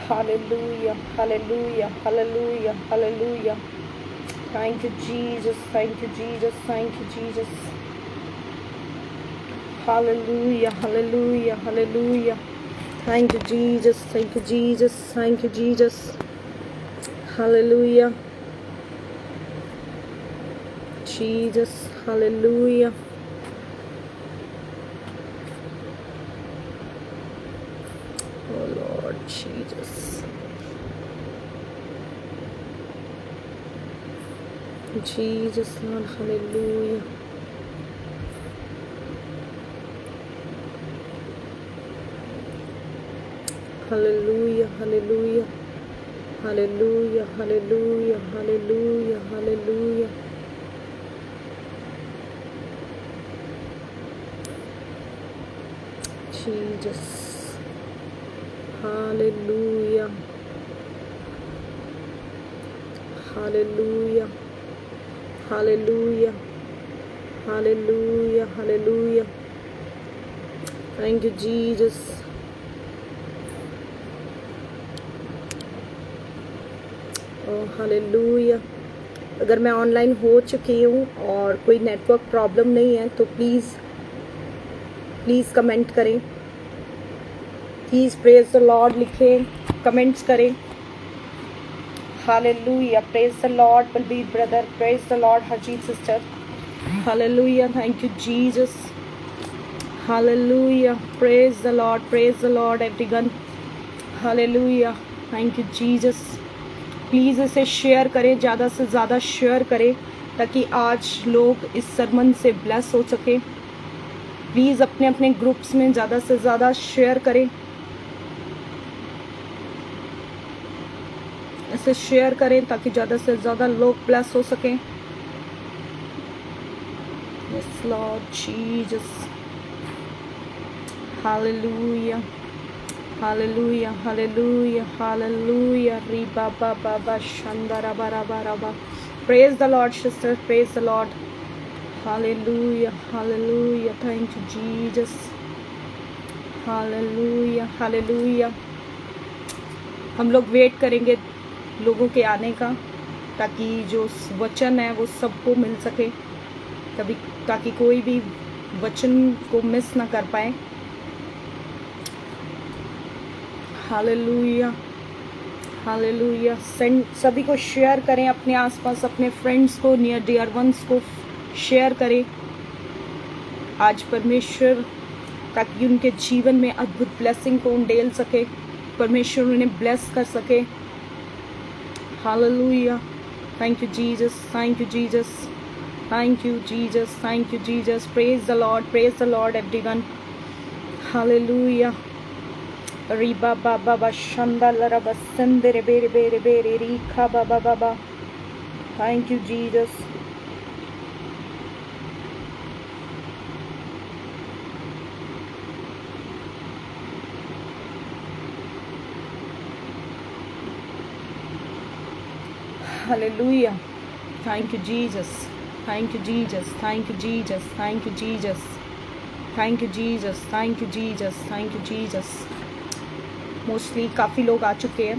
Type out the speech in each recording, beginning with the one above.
Hallelujah, hallelujah, hallelujah, hallelujah. Thank you, Jesus. Thank you, Jesus. Thank you, Jesus. Hallelujah, hallelujah, hallelujah. Thank you, Jesus. Thank you, Jesus. Thank you, Jesus. Hallelujah. Jesus, hallelujah. Oh Lord Jesus. Jesus, Lord, hallelujah. Hallelujah, hallelujah. Hallelujah, hallelujah, hallelujah, hallelujah. Jesus. Hallelujah. Hallelujah. Hallelujah. Hallelujah. Hallelujah. Thank you, Jesus. Oh, hallelujah. अगर मैं online हो चुकी हूँ और कोई network problem नहीं है तो प्लीज़ कमेंट करें, प्लीज़ प्रेज द लॉर्ड लिखें, कमेंट्स करें. Hallelujah, praise the Lord Balbir brother, praise the Lord Harjeet sister. Hallelujah, thank you Jesus. Hallelujah, praise the Lord everyone. Hallelujah, thank you Jesus. Please इसे share करें, ज़्यादा से ज़्यादा share करें ताकि आज लोग इस सरमन से ब्लेस हो सके. प्लीज़ अपने अपने ग्रुप्स में ज़्यादा से ज़्यादा शेयर करें, इसे शेयर करें ताकि ज़्यादा से ज़्यादा लोग ब्लेस हो सकें. Yes Lord Jesus. Hallelujah, hallelujah, hallelujah, hallelujah. री बाबा बाबा शंदरा बारा बारा बा. Praise the Lord sister, praise the Lord. Hallelujah, hallelujah. Thank you Jesus. Hallelujah, hallelujah. हम लोग वेट करेंगे लोगों के आने का ताकि जो वचन है वो सबको मिल सके, तभी ताकि कोई भी वचन को मिस ना कर पाए. Hallelujah, hallelujah. सभी को शेयर करें, अपने आसपास अपने फ्रेंड्स को, नियर डियर वंस को शेयर करें आज परमेश्वर, ताकि उनके जीवन में अद्भुत ब्लेसिंग को उंडेल सके, परमेश्वर उन्हें ब्लेस कर सके. Hallelujah. Thank you Jesus, thank you Jesus, thank you Jesus, thank you Jesus. Praise the Lord everyone. Hallelujah. Riba baba bashanda lara basendere bere bere bere rika baba baba. Thank you Jesus. Hallelujah. Thank you Jesus. Thank you Jesus. Thank you Jesus. Thank you Jesus. Thank you Jesus. Thank you Jesus. Thank you Jesus. Mostly काफ़ी लोग आ चुके हैं,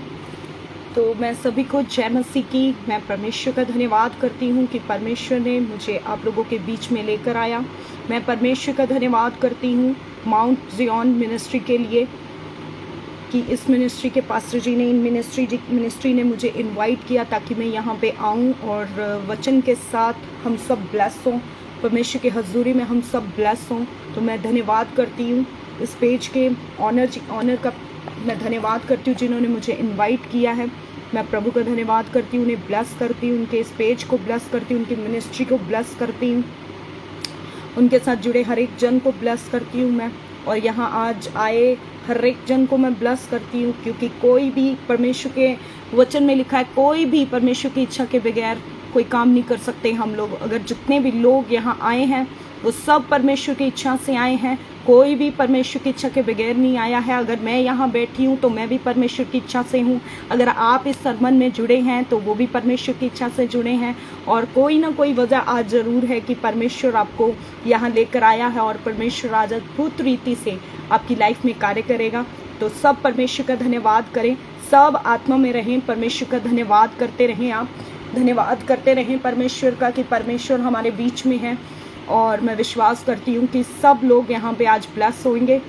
तो मैं सभी को जय मसीह की. मैं परमेश्वर का धन्यवाद करती हूँ कि परमेश्वर ने मुझे आप लोगों के बीच में लेकर आया. मैं परमेश्वर का धन्यवाद करती हूँ माउंट ज़ियॉन मिनिस्ट्री के लिए कि इस मिनिस्ट्री के पास्टर जी ने, इन मिनिस्ट्री ने मुझे इनवाइट किया ताकि मैं यहाँ पे आऊँ और वचन के साथ हम सब ब्लेस हों, परमेश्वर की हजूरी में हम सब ब्लेस हों. तो मैं धन्यवाद करती हूँ इस पेज के ऑनर का मैं धन्यवाद करती हूँ जिन्होंने मुझे इनवाइट किया है. मैं प्रभु का धन्यवाद करती हूँ, उन्हें ब्लेस करती हूँ, उनके इस पेज को ब्लेस करती हूँ, उनकी मिनिस्ट्री को ब्लेस करती हूँ, उनके साथ जुड़े हर एक जन को ब्लेस करती हूँ मैं. और यहाँ आज आए हर एक जन को मैं ब्लेस करती हूँ, क्योंकि कोई भी परमेश्वर के वचन में लिखा है, कोई भी परमेश्वर की इच्छा के बगैर कोई काम नहीं कर सकते हम लोग. अगर जितने भी लोग यहाँ आए हैं वो सब परमेश्वर की इच्छा से आए हैं, कोई भी परमेश्वर की इच्छा के बगैर नहीं आया है. अगर मैं यहाँ बैठी हूँ तो मैं भी परमेश्वर की इच्छा से हूँ. अगर आप इस सरमन में जुड़े हैं तो वो भी परमेश्वर की इच्छा से जुड़े हैं. और कोई ना कोई वजह आज ज़रूर है कि परमेश्वर आपको यहाँ लेकर आया है और परमेश्वर आज अद्भुत रीति से आपकी लाइफ में कार्य करेगा. तो सब परमेश्वर का धन्यवाद करें, सब आत्मा में रहें, परमेश्वर का धन्यवाद करते रहें। आप धन्यवाद करते रहें परमेश्वर का कि परमेश्वर हमारे बीच में है। और मैं विश्वास करती हूँ कि सब लोग यहाँ पे आज ब्लेस होंगे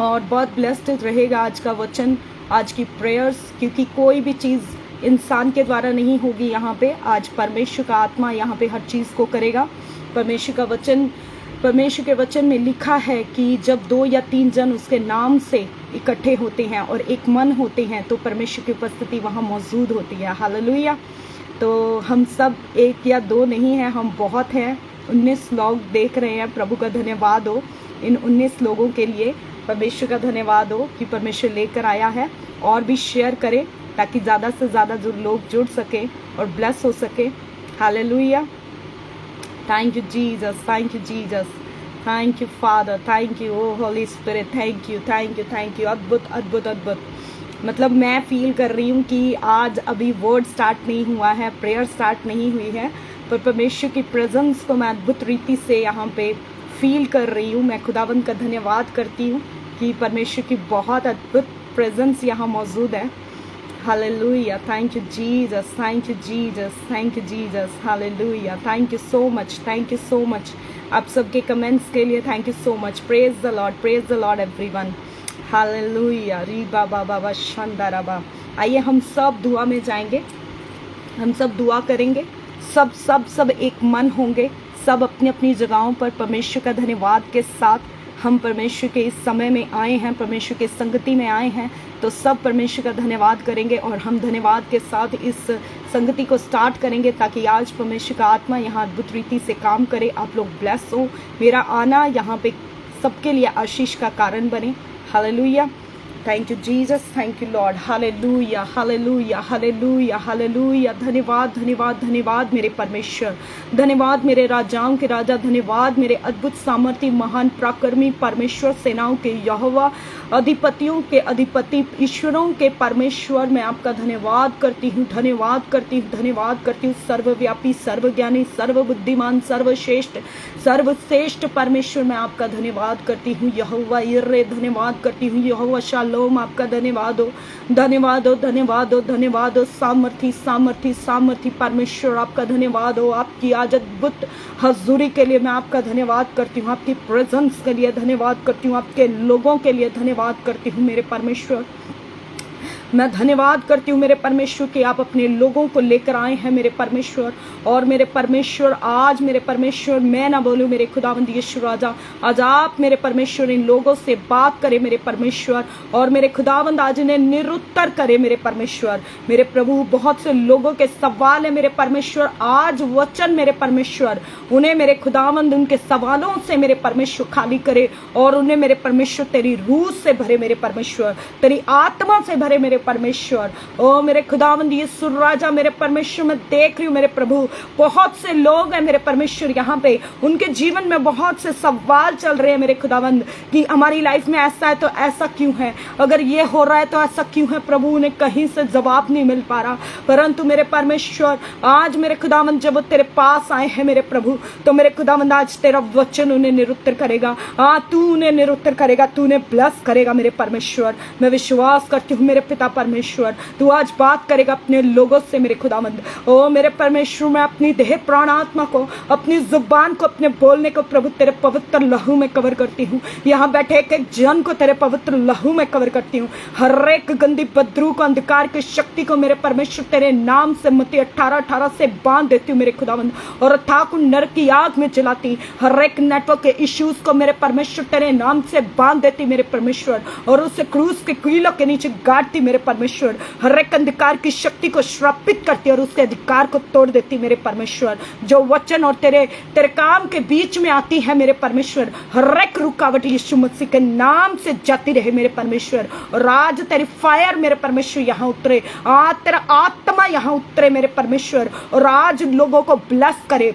और बहुत ब्लेस्ड रहेगा आज का वचन, आज की प्रेयर्स, क्योंकि कोई भी चीज़ इंसान के द्वारा नहीं होगी यहाँ पे। आज परमेश्वर का आत्मा यहाँ पे हर चीज़ को करेगा। परमेश्वर के वचन में लिखा है कि जब 2 या 3 जन उसके नाम से इकट्ठे होते हैं और एक मन होते हैं तो परमेश्वर की उपस्थिति वहाँ मौजूद होती है। हालेलुया। तो हम सब 1 या 2 नहीं हैं, हम बहुत हैं। 19 लोग देख रहे हैं। प्रभु का धन्यवाद हो इन 19 लोगों के लिए। परमेश्वर का धन्यवाद हो कि परमेश्वर लेकर आया है। और भी शेयर करें ताकि ज़्यादा से ज़्यादा जो लोग जुड़ सकें और ब्लेस हो सके। Hallelujah. Thank you Jesus, thank you Jesus, thank you father, thank you O holy spirit, thank you, thank you, thank you. अद्भुत अद्भुत अद्भुत। मतलब मैं फील कर रही हूँ कि आज अभी वर्ड स्टार्ट नहीं हुआ है, प्रेयर स्टार्ट नहीं हुई है, पर परमेश्वर की प्रेजेंस को मैं अद्भुत रीति से यहाँ पे फील कर रही हूँ। मैं खुदावंद का धन्यवाद करती हूँ कि परमेश्वर की बहुत अद्भुत प्रेजेंस यहाँ मौजूद है। Hallelujah. Thank you Jesus, thank you Jesus, thank you Jesus. Hallelujah. Thank you so much, thank you so much. आप सबके कमेंट्स के लिए thank you so much. Praise the Lord, praise the Lord everyone. Hallelujah. री बाबा बाबा शांदाराबा। आइए हम सब दुआ में जाएंगे, हम सब दुआ करेंगे। सब सब सब एक मन होंगे, सब अपनी अपनी जगहों पर परमेश्वर का धन्यवाद के साथ हम परमेश्वर के इस समय में आए हैं, परमेश्वर के संगति में आए हैं। तो सब परमेश्वर का धन्यवाद करेंगे और हम धन्यवाद के साथ इस संगति को स्टार्ट करेंगे ताकि आज परमेश्वर का आत्मा यहाँ अद्भुत रीति से काम करे। आप लोग ब्लेस हो, मेरा आना यहाँ पे सबके लिए आशीष का कारण बने। Hallelujah. Thank you Jesus, thank you Lord. Hallelujah, hallelujah, hallelujah, hallelujah. धन्यवाद, धन्यवाद, धन्यवाद मेरे परमेश्वर, धन्यवाद मेरे राजाओं के राजा, धन्यवाद मेरे अद्भुत सामर्थी महान पराक्रमी परमेश्वर, सेनाओं के यहोवा, अधिपतियों के अधिपति, ईश्वरों के परमेश्वर। मैं आपका धन्यवाद करती हूँ, धन्यवाद करती हूँ, धन्यवाद करती हूँ। सर्वव्यापी, सर्वज्ञानी, सर्वबुद्धिमान, सर्वश्रेष्ठ परमेश्वर, मैं आपका धन्यवाद करती हूँ। यहोवा यिर्रे, धन्यवाद करती हूँ। यहोवा शालोम, आपका धन्यवाद हो, धन्यवाद हो, धन्यवाद हो, धन्यवाद हो। सामर्थी सामर्थी सामर्थी परमेश्वर, आपका धन्यवाद हो। आपकी आज अद्भुत हजूरी के लिए मैं आपका धन्यवाद करती हूँ, आपकी प्रेजेंस के लिए धन्यवाद करती हूँ, आपके लोगों के लिए धन्यवाद करती हूँ मेरे परमेश्वर। मैं धन्यवाद करती हूँ मेरे परमेश्वर कि आप अपने लोगों को लेकर आए हैं मेरे परमेश्वर। और मेरे परमेश्वर आज मेरे परमेश्वर मैं ना बोलूँ मेरे खुदावंद यीशु राजा, आज आप मेरे परमेश्वर इन लोगों से बात करें मेरे परमेश्वर। और मेरे खुदावंद आज इन्हें निरुत्तर करे मेरे परमेश्वर। मेरे प्रभु बहुत से लोगों के सवाल है मेरे परमेश्वर, आज वचन मेरे परमेश्वर उन्हें मेरे खुदावंद उनके सवालों से मेरे परमेश्वर खाली करे और उन्हें मेरे परमेश्वर तेरी रूह से भरे मेरे परमेश्वर, तेरी आत्मा से भरे मेरे परमेश्वर। ओ मेरे खुदावंद यीशु राजा, मेरे परमेश्वर मैं देख रही हूँ मेरे प्रभु बहुत से लोग हैं मेरे परमेश्वर यहाँ पे, उनके जीवन में बहुत से सवाल चल रहे हैं मेरे खुदावंद कि हमारी लाइफ में ऐसा है तो ऐसा क्यों है, अगर ये हो रहा है तो ऐसा क्यों है। प्रभु उन्हें कहीं से जवाब नहीं मिल पा रहा, परंतु मेरे परमेश्वर आज मेरे खुदावंद जब वो तेरे पास आए हैं मेरे प्रभु, तो मेरे खुदावंद आज तेरा वचन उन्हें निरुत्तर करेगा। तू उन्हें निरुत्तर करेगा, तू उन्हें ब्लेस करेगा मेरे परमेश्वर। मैं विश्वास करती हूँ मेरे पिता परमेश्वर, तू आज बात करेगा अपने लोगों से मेरे खुदावंद। ओ मेरे परमेश्वर मैं अपनी देह प्राण आत्मा को, अपनी जुबान को, अपने बोलने को प्रभु तेरे पवित्र लहू में कवर करती हूँ। यहाँ बैठे एक एक जन को तेरे पवित्र लहू में कवर करती हूँ। हर एक गंदी बदरू को, अंधकार की शक्ति को मेरे परमेश्वर तेरे नाम से मत्ती 18:18 से बांध देती हूँ मेरे खुदावंद और अथाह नरक की आग में जलाती। हर एक नेटवर्क के इश्यूज को मेरे परमेश्वर तेरे नाम से बांध देती मेरे परमेश्वर और उसे क्रूस के कीलों के नीचे गाड़ती मेरे परमेश्वर। हर एक अंधकार की शक्ति को श्रापित करती और उसके अधिकार को तोड़ देती मेरे परमेश्वर। जो वचन और तेरे काम के बीच में आती है मेरे परमेश्वर, हर एक रुकावट यीशु मसीह के नाम से जाती रहे मेरे परमेश्वर। और आज तेरी फायर मेरे परमेश्वर यहाँ उतरे, तेरा आत्मा यहाँ उतरे मेरे परमेश्वर और आज लोगों को ब्लेस करे।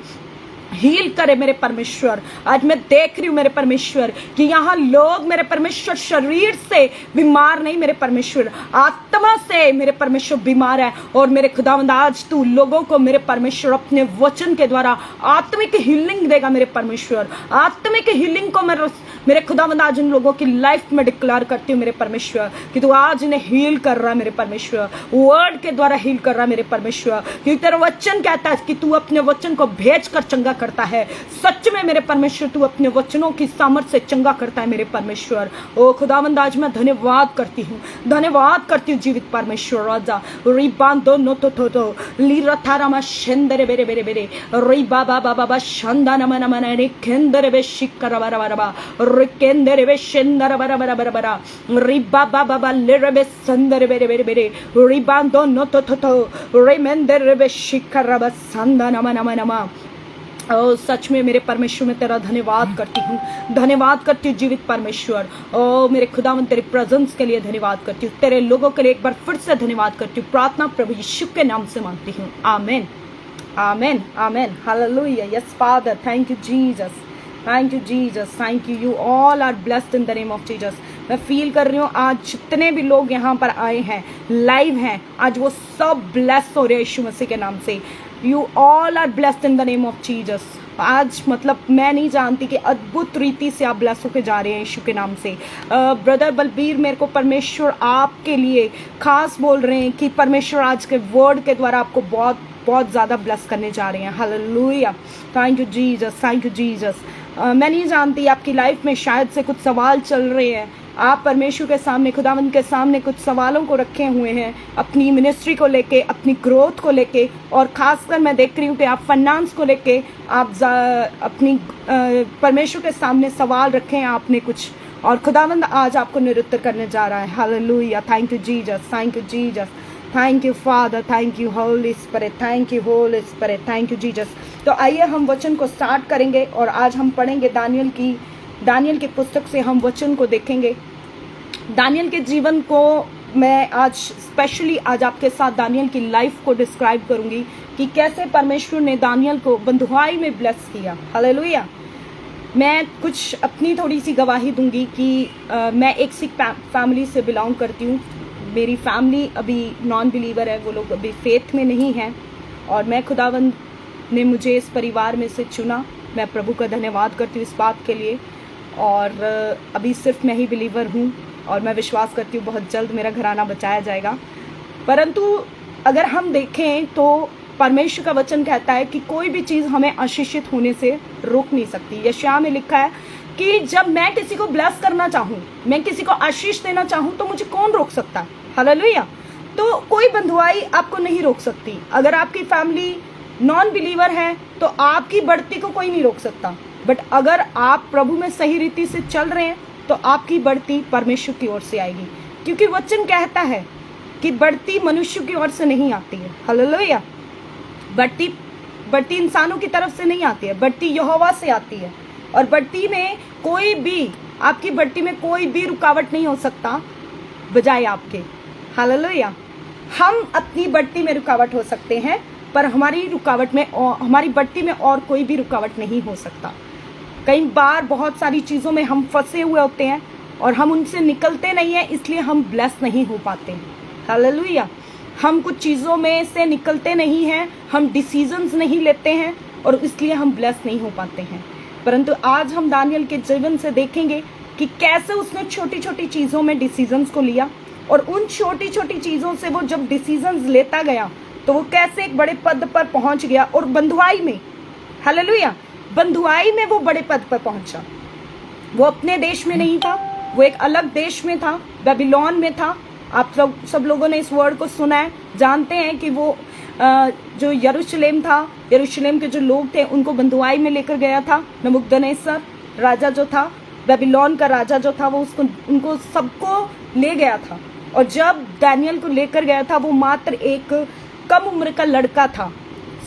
हील करे मेरे परमेश्वर। आज मैं देख रही हूँ मेरे परमेश्वर कि यहाँ लोग मेरे परमेश्वर शरीर से बीमार नहीं, मेरे परमेश्वर आत्मा से मेरे परमेश्वर बीमार है। और मेरे खुदावंद आज तू लोगों को मेरे परमेश्वर अपने वचन के द्वारा आत्मिक हीलिंग देगा मेरे परमेश्वर। आत्मिक हीलिंग को मेरे खुदावंद आज उन लोगों की लाइफ में डिक्लेयर करती हूँ मेरे परमेश्वर कि तू आज इन्हें हील कर रहा है मेरे परमेश्वर, वर्ड के द्वारा हील कर रहा है मेरे परमेश्वर। क्योंकि तेरा वचन कहता है कि तू अपने वचन को भेज कर चंगा करता है। सच में मेरे परमेश्वर तू अपने वचनों की सामर्थ्य से चंगा करता है मेरे परमेश्वर। ओ खुदावंद आज मैं धन्यवाद करती हूँ, धन्यवाद करती हूँ जीवित परमेश्वर। राजा रिबांदो नो तो लीरथारामा शेंदरे बेरे बेरे बेरे री बाबा बाबा शंदा नम नम रे केंदरे बे शिकर बरा बरा बा रे केंदरे बे शेंदर बरा बरा बरा बरा री बाबा बाबा लेरे बे संदरे बेरे बेरे बेरे रिबांदो नो तो रे मेंदरे बे शिकर बा संदा नम नम नम। ओ सच में मेरे परमेश्वर में तेरा धन्यवाद करती हूँ, धन्यवाद करती हूँ जीवित परमेश्वर। ओ मेरे खुदावन तेरे प्रेजेंस के लिए धन्यवाद करती हूँ, तेरे लोगों के लिए एक बार फिर से धन्यवाद करती हूँ। प्रार्थना प्रभु यीशु के नाम से मांगती हूँ, amen amen amen hallelujah. Yes Father, thank you Jesus, thank you Jesus, thank you. You all are blessed in the name of Jesus. मैं फील कर रही हूँ आज जितने भी लोग यहाँ पर आए हैं, लाइव हैं, आज वो सब ब्लेस हो रहे हैं यीशु मसीह के नाम से। You all are blessed in the name of Jesus. आज मतलब मैं नहीं जानती कि अद्भुत रीति से आप ब्लेस होकर जा रहे हैं यीशु के नाम से। ब्रदर बलबीर, मेरे को परमेश्वर आपके लिए खास बोल रहे हैं कि परमेश्वर आज के वर्ड के द्वारा आपको बहुत बहुत ज़्यादा ब्लेस करने जा रहे हैं। Hallelujah, thank you Jesus, thank you Jesus. मैं नहीं जानती आपकी लाइफ में शायद से कुछ सवाल चल रहे हैं, आप परमेश्वर के सामने, खुदावंद के सामने कुछ सवालों को रखे हुए हैं अपनी मिनिस्ट्री को लेके, अपनी ग्रोथ को लेके, और खासकर मैं देख रही हूँ कि आप फाइनेंस को लेके आप अपनी परमेश्वर के सामने सवाल रखे हैं आपने कुछ, और खुदावंद आज आपको निरुत्तर करने जा रहा है। Hallelujah, thank you Jesus, thank you Jesus, thank you father, thank you Holy spirit, thank you Holy spirit, thank you Jesus. तो आइए हम वचन को स्टार्ट करेंगे और आज हम पढ़ेंगे दानियल की पुस्तक से हम वचन को देखेंगे। दानियल के जीवन को मैं आज स्पेशली आज आपके साथ दानियल की लाइफ को डिस्क्राइब करूंगी कि कैसे परमेश्वर ने दानियल को बंधुआई में ब्लेस किया। हालेलुया। मैं कुछ अपनी थोड़ी सी गवाही दूंगी कि मैं एक सिख फैमिली से बिलोंग करती हूँ। मेरी फैमिली अभी नॉन बिलीवर है, वो लोग अभी फेथ में नहीं हैं, और मैं खुदावंद ने मुझे इस परिवार में से चुना। मैं प्रभु का धन्यवाद करती हूँ इस बात के लिए। और अभी सिर्फ मैं ही बिलीवर हूँ और मैं विश्वास करती हूँ बहुत जल्द मेरा घराना बचाया जाएगा। परंतु अगर हम देखें तो परमेश्वर का वचन कहता है कि कोई भी चीज़ हमें आशीषित होने से रोक नहीं सकती। यशायाह में लिखा है कि जब मैं किसी को ब्लेस करना चाहूँ, मैं किसी को आशीष देना चाहूँ, तो मुझे कौन रोक सकता है। हालेलुया। तो कोई बंधुआई आपको नहीं रोक सकती। अगर आपकी फैमिली नॉन बिलीवर है तो आपकी बढ़ती को कोई नहीं रोक सकता। बट अगर आप प्रभु में सही रीति से चल रहे हैं तो आपकी बढ़ती परमेश्वर की ओर से आएगी, क्योंकि वचन कहता है कि बढ़ती मनुष्य की ओर से नहीं आती है। हालेलुया। बढ़ती इंसानों की तरफ से नहीं आती है, बढ़ती यहोवा से आती है। और बढ़ती में कोई भी, आपकी बढ़ती में कोई भी रुकावट नहीं हो सकता बजाय आपके। हालेलुया। हम अपनी बढ़ती में रुकावट हो सकते हैं, पर हमारी बढ़ती में और कोई भी रुकावट नहीं हो सकता। कई बार बहुत सारी चीज़ों में हम फंसे हुए होते हैं और हम उनसे निकलते नहीं हैं, इसलिए हम ब्लेस नहीं हो पाते हैं। हालेलुया। हम कुछ चीज़ों में से निकलते नहीं हैं, हम डिसीजंस नहीं लेते हैं और इसलिए हम ब्लेस नहीं हो पाते हैं। परंतु आज हम दानियल के जीवन से देखेंगे कि कैसे उसने छोटी छोटी चीज़ों में डिसीजंस को लिया, और उन छोटी छोटी चीज़ों से वो जब डिसीजंस लेता गया तो वो कैसे एक बड़े पद पर पहुंच गया। और बंधुआई में, हालेलुया, बंधुआई में वो बड़े पद पर पहुंचा। वो अपने देश में नहीं था, वो एक अलग देश में था, बेबीलोन में था। आप सब लोगों ने इस वर्ड को सुना है, जानते हैं कि वो जो यरूशलेम था, यरूशलेम के जो लोग थे उनको बंधुआई में लेकर गया था नबूकदनेस्सर राजा जो था, बेबीलोन का राजा जो था, वो उनको सबको ले गया था। और जब दानियल को लेकर गया था, वो मात्र एक कम उम्र का लड़का था,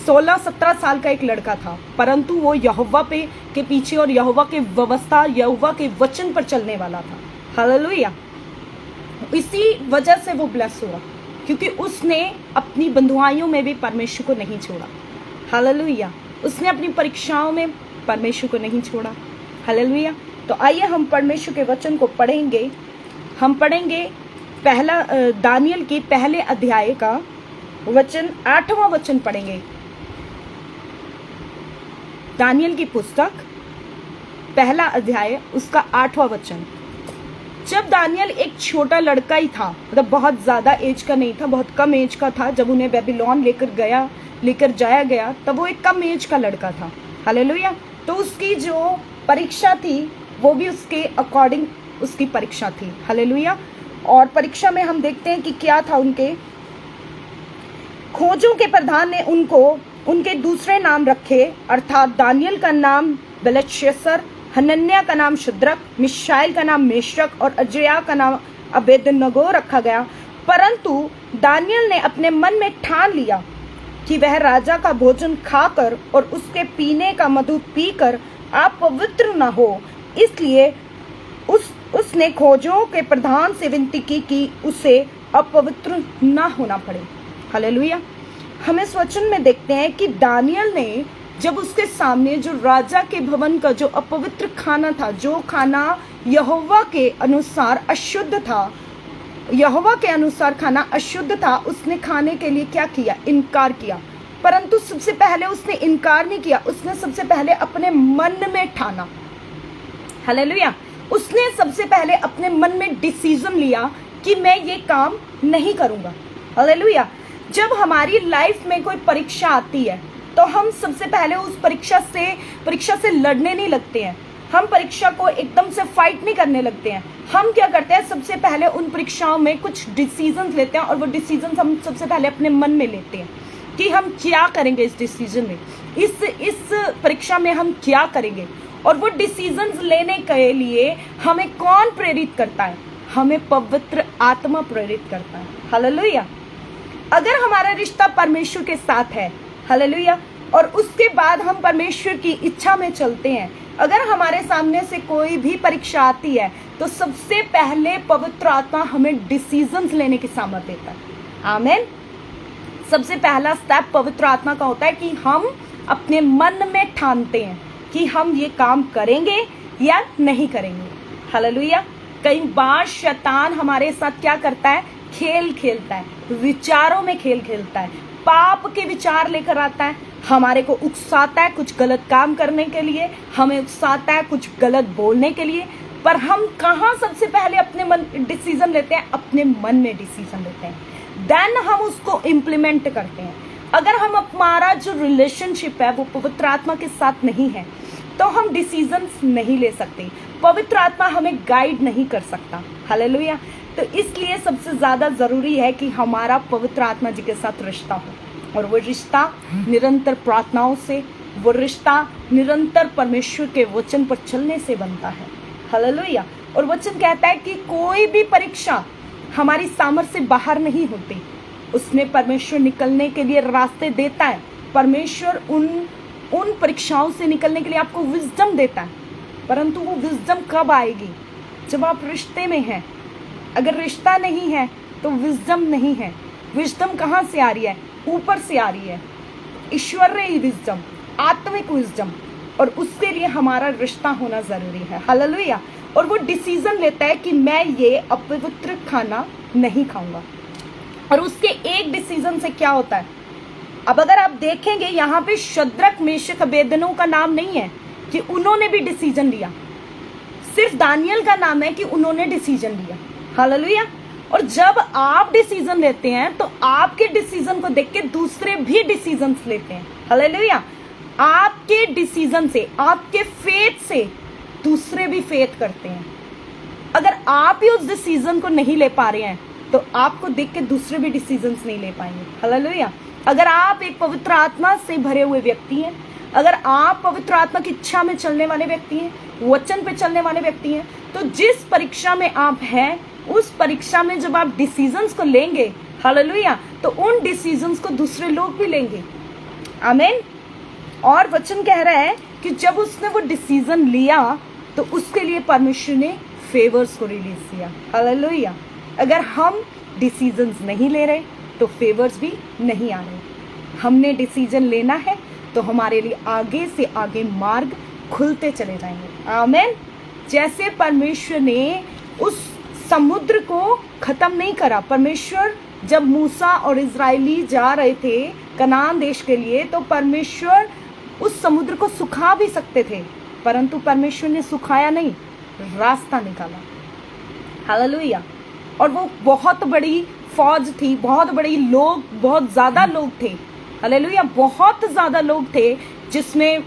16-17 साल का एक लड़का था, परंतु वो यहोवा के पीछे और यहोवा के व्यवस्था, यहोवा के वचन पर चलने वाला था। हालेलुया। इसी वजह से वो ब्लेस हुआ, क्योंकि उसने अपनी बंधुआइयों में भी परमेश्वर को नहीं छोड़ा। हालेलुया। उसने अपनी परीक्षाओं में परमेश्वर को नहीं छोड़ा। हालेलुया। तो आइए हम परमेश्वर के वचन को पढ़ेंगे। हम पढ़ेंगे पहला दानियल के पहले अध्याय का वचन, 8वां वचन पढ़ेंगे। दानियल की पुस्तक पहला अध्याय उसका 8वां वचन। जब दानियल एक छोटा लड़का ही था, मतलब बहुत ज्यादा एज का नहीं था, बहुत कम एज का था, जब उन्हें बेबीलोन लेकर जाया गया, तब वो एक कम एज का लड़का था। हालेलुया। तो उसकी जो परीक्षा थी वो भी उसके अकॉर्डिंग उसकी परीक्षा थी। हालेलुया। और परीक्षा में हम देखते हैं कि क्या था। उनके खोजों के प्रधान ने उनके दूसरे नाम रखे, अर्थात दानियल का नाम बेलतशस्सर, हनन्याह का नाम शद्रक, मिशाएल का नाम मेशक और अजर्याह का नाम अबेदनगो रखा गया। परंतु दानियल ने अपने मन में ठान लिया कि वह राजा का भोजन खाकर और उसके पीने का मधु पीकर अपवित्र न हो, इसलिए उसने खोजों के प्रधान से विनती की कि उसे अपवित्र न होना पड़े। हालेलुया। हम इस वचन में देखते हैं कि दानियल ने जब उसके सामने जो राजा के भवन का जो अपवित्र खाना था, जो खाना यहोवा के अनुसार अशुद्ध था, यहोवा के अनुसार खाना अशुद्ध था, उसने खाने के लिए क्या किया? इनकार किया। परंतु सबसे पहले उसने इनकार नहीं किया, उसने सबसे पहले अपने मन में ठाना। हालेलुया। उसने सबसे पहले अपने मन में डिसीजन लिया कि मैं ये काम नहीं करूंगा। हालेलुया। जब हमारी लाइफ में कोई परीक्षा आती है तो हम सबसे पहले उस परीक्षा से लड़ने नहीं लगते हैं। हम परीक्षा को एकदम से फाइट नहीं करने लगते हैं। हम क्या करते हैं, सबसे पहले उन परीक्षाओं में कुछ डिसीजंस लेते हैं और वो डिसीजंस हम सबसे पहले अपने मन में लेते हैं कि हम क्या करेंगे इस डिसीजन में, इस परीक्षा में हम क्या करेंगे। और वो डिसीजंस लेने के लिए हमें कौन प्रेरित करता है? हमें पवित्र आत्मा प्रेरित करता है। हालेलुया। अगर हमारा रिश्ता परमेश्वर के साथ है, हालेलुया, और उसके बाद हम परमेश्वर की इच्छा में चलते हैं, अगर हमारे सामने से कोई भी परीक्षा आती है तो सबसे पहले पवित्र आत्मा हमें डिसीजंस लेने की सामर्थ देता है। आमीन। सबसे पहला स्टेप पवित्र आत्मा का होता है कि हम अपने मन में ठानते हैं कि हम ये काम करेंगे या नहीं करेंगे। हालेलुया। कई बार शैतान हमारे साथ क्या करता है? खेल खेलता है, विचारों में खेल खेलता है, पाप के विचार लेकर आता है, हमारे को उकसाता है कुछ गलत काम करने के लिए, हमें उकसाता है कुछ गलत बोलने के लिए। पर हम कहाँ सबसे पहले अपने मन डिसीजन लेते हैं? अपने मन में डिसीजन लेते हैं, देन हम उसको इम्प्लीमेंट करते हैं। अगर हमारा जो रिलेशनशिप है वो पवित्र आत्मा के साथ नहीं है तो हम डिसीजंस नहीं ले सकते, पवित्र आत्मा हमें गाइड नहीं कर सकता। हालेलुया। तो इसलिए सबसे ज्यादा जरूरी है कि हमारा पवित्र आत्मा जी के साथ रिश्ता हो, और वो रिश्ता निरंतर प्रार्थनाओं से, वो रिश्ता निरंतर परमेश्वर के वचन पर चलने से बनता है। हालेलुया। और वचन कहता है कि कोई भी परीक्षा हमारी सामर्थ्य से बाहर नहीं होती, उसमें परमेश्वर निकलने के लिए रास्ते देता है। परमेश्वर उन परीक्षाओं से निकलने के लिए आपको विजडम देता है, परंतु वो विजडम कब आएगी? जब आप रिश्ते में हैं। अगर रिश्ता नहीं है तो विजडम नहीं है। विजडम कहाँ से आ रही है? ऊपर से आ रही है, ईश्वरीय विजडम, आत्मिक विजडम, और उसके लिए हमारा रिश्ता होना जरूरी है। हालेलुया। और वो डिसीजन लेता है कि मैं ये अपवित्र खाना नहीं खाऊंगा, और उसके एक डिसीजन से क्या होता है? अब अगर आप देखेंगे यहाँ पे शद्रक, मेशक, अबेदनगो का नाम नहीं है कि उन्होंने भी डिसीजन लिया, सिर्फ दानियल का नाम है कि उन्होंने डिसीजन लिया। हालेलुया। और जब आप डिसीजन लेते हैं तो आपके डिसीजन को देख के दूसरे भी डिसीजंस लेते हैं। हालेलुया। आपके डिसीजन से, आपके फेथ से दूसरे भी फेथ करते हैं। अगर आप ही उस डिसीजन को नहीं ले पा रहे हैं तो आपको देख के दूसरे भी डिसीजंस नहीं ले पाएंगे। हालेलुया। अगर आप एक पवित्र आत्मा से भरे हुए व्यक्ति हैं, अगर आप पवित्र आत्मा की इच्छा में चलने वाले व्यक्ति हैं, वचन पे चलने वाले व्यक्ति हैं, तो जिस परीक्षा में आप हैं उस परीक्षा में जब आप डिसीजंस को लेंगे, हालेलुया, तो उन डिसीजंस को दूसरे लोग भी लेंगे। आमीन। और वचन कह रहा है कि जब उसने वो डिसीजन लिया तो उसके लिए परमेश्वर ने फेवर्स को रिलीज किया। हालेलुया। अगर हम डिसीजंस नहीं ले रहे तो फेवर्स भी नहीं आ रहे। हमने डिसीजन लेना है, तो हमारे लिए आगे से आगे मार्ग खुलते चले जाएंगे। आमीन। जैसे परमेश्वर ने उस समुद्र को खत्म नहीं करा, परमेश्वर जब मूसा और इजरायली जा रहे थे कनान देश के लिए, तो परमेश्वर उस समुद्र को सुखा भी सकते थे, परंतु परमेश्वर ने सुखाया नहीं, रास्ता निकाला। हालेलुया। और वो बहुत बड़ी फौज थी, बहुत बड़ी लोग, बहुत ज्यादा लोग थे। हालेलुया। बहुत ज्यादा लोग थे जिसमें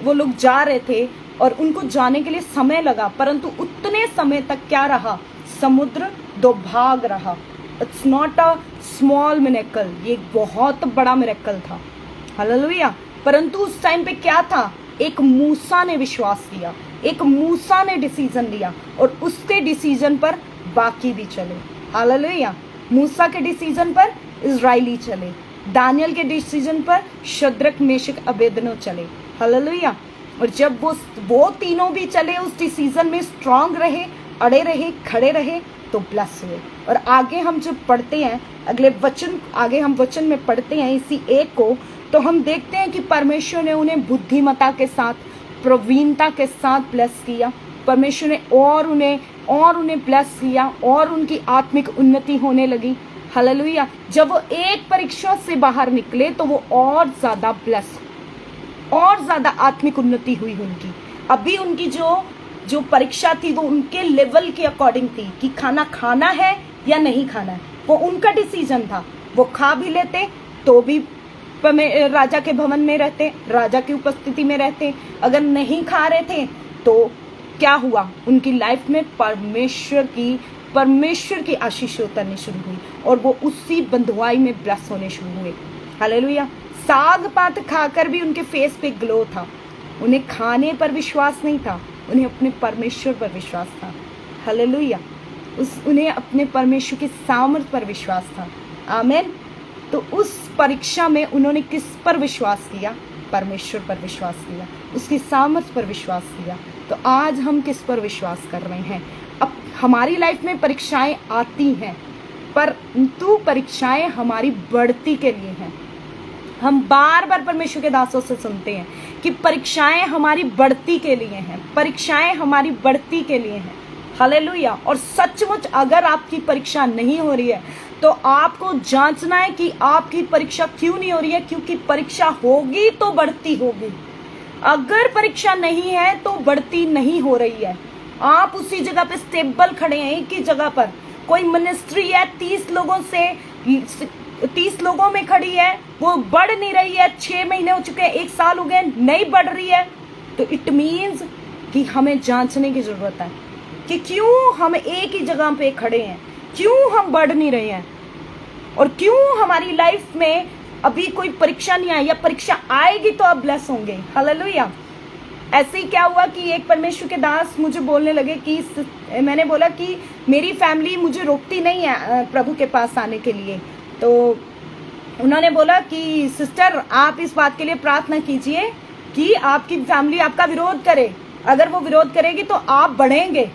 वो लोग जा रहे थे और उनको जाने के लिए समय लगा, परंतु उतने समय तक क्या रहा, समुद्र दो भाग रहा। It's not a small miracle, ये बहुत बड़ा मिरेकल था। हालेलुया। परंतु उस टाइम पे क्या था, एक मूसा ने विश्वास किया, एक मूसा ने डिसीजन लिया और उसके डिसीजन पर बाकी भी चले। हालेलुया। मूसा के डिसीजन पर इजराइली चले, दानियल के डिसीजन पर शद्रक मेशक अबेदनो चले। हालेलुया। और जब वो तीनों भी चले, उस डिसीजन में स्ट्रांग रहे, अड़े रहे, खड़े रहे, तो ब्लेस हुए। और आगे हम जब पढ़ते हैं अगले वचन, आगे हम वचन में पढ़ते हैं इसी एक को, तो हम देखते हैं कि परमेश्वर ने उन्हें बुद्धिमता के साथ, प्रवीणता के साथ ब्लेस किया। परमेश्वर ने और उन्हें ब्लेस किया और उनकी आत्मिक उन्नति होने लगी। हालेलुया। जब वो एक परीक्षा से बाहर निकले तो वो और ज्यादा ब्लेस, और ज्यादा आत्मिक उन्नति हुई उनकी। अभी उनकी जो परीक्षा थी वो उनके लेवल के अकॉर्डिंग थी कि खाना खाना है या नहीं खाना है, वो उनका डिसीजन था। वो खा भी लेते तो भी राजा के भवन में रहते, राजा की उपस्थिति में रहते। अगर नहीं खा रहे थे तो क्या हुआ, उनकी लाइफ में परमेश्वर की आशीष उतरनी शुरू हुई और वो उसी बंधुआई में ब्लेस होने शुरू हुए। हालेलुया। साग पात खाकर भी उनके फेस पे ग्लो था। उन्हें खाने पर विश्वास नहीं था, उन्हें अपने परमेश्वर पर विश्वास था। हालेलुया। उन्हें अपने परमेश्वर के सामर्थ पर विश्वास था। आमीन। तो उस परीक्षा में उन्होंने किस पर विश्वास किया, परमेश्वर पर विश्वास किया, उसकी सामर्थ पर विश्वास किया। तो आज हम किस पर विश्वास कर रहे हैं? अब हमारी लाइफ में परीक्षाएं आती हैं, परंतु परीक्षाएं हमारी बढ़ती के लिए हैं। हम बार बार परमेश्वर के दासों से सुनते हैं कि परीक्षाएं हमारी बढ़ती के लिए हैं, परीक्षाएं हमारी बढ़ती के लिए हैं। हालेलुया। और सचमुच अगर आपकी परीक्षा नहीं हो रही है तो आपको जांचना है कि आपकी परीक्षा क्यों नहीं हो रही है, क्योंकि परीक्षा होगी तो बढ़ती होगी। अगर परीक्षा नहीं है तो बढ़ती नहीं हो रही है। आप उसी जगह पे स्टेबल खड़े हैं, एक ही जगह पर। कोई मिनिस्ट्री है 30 लोगों में खड़ी है, वो बढ़ नहीं रही है, 6 महीने हो चुके हैं, 1 साल हो गए, नहीं बढ़ रही है, तो इट मीन्स कि हमें जांचने की जरूरत है कि क्यों हम एक ही जगह पे खड़े हैं, क्यों हम बढ़ नहीं रहे हैं, और क्यों हमारी लाइफ में अभी कोई परीक्षा नहीं आई, या परीक्षा आएगी तो आप ब्लेस होंगे। हालेलुया। ऐसे ही क्या हुआ कि एक परमेश्वर के दास मुझे बोलने लगे कि मैंने बोला कि मेरी फैमिली मुझे रोकती नहीं है प्रभु के पास आने के लिए। तो उन्होंने बोला कि सिस्टर आप इस बात के लिए प्रार्थना कीजिए कि आपकी फैमिली आपका विरोध करे, अगर वो विरोध करेगी तो आप बढ़ेंगे।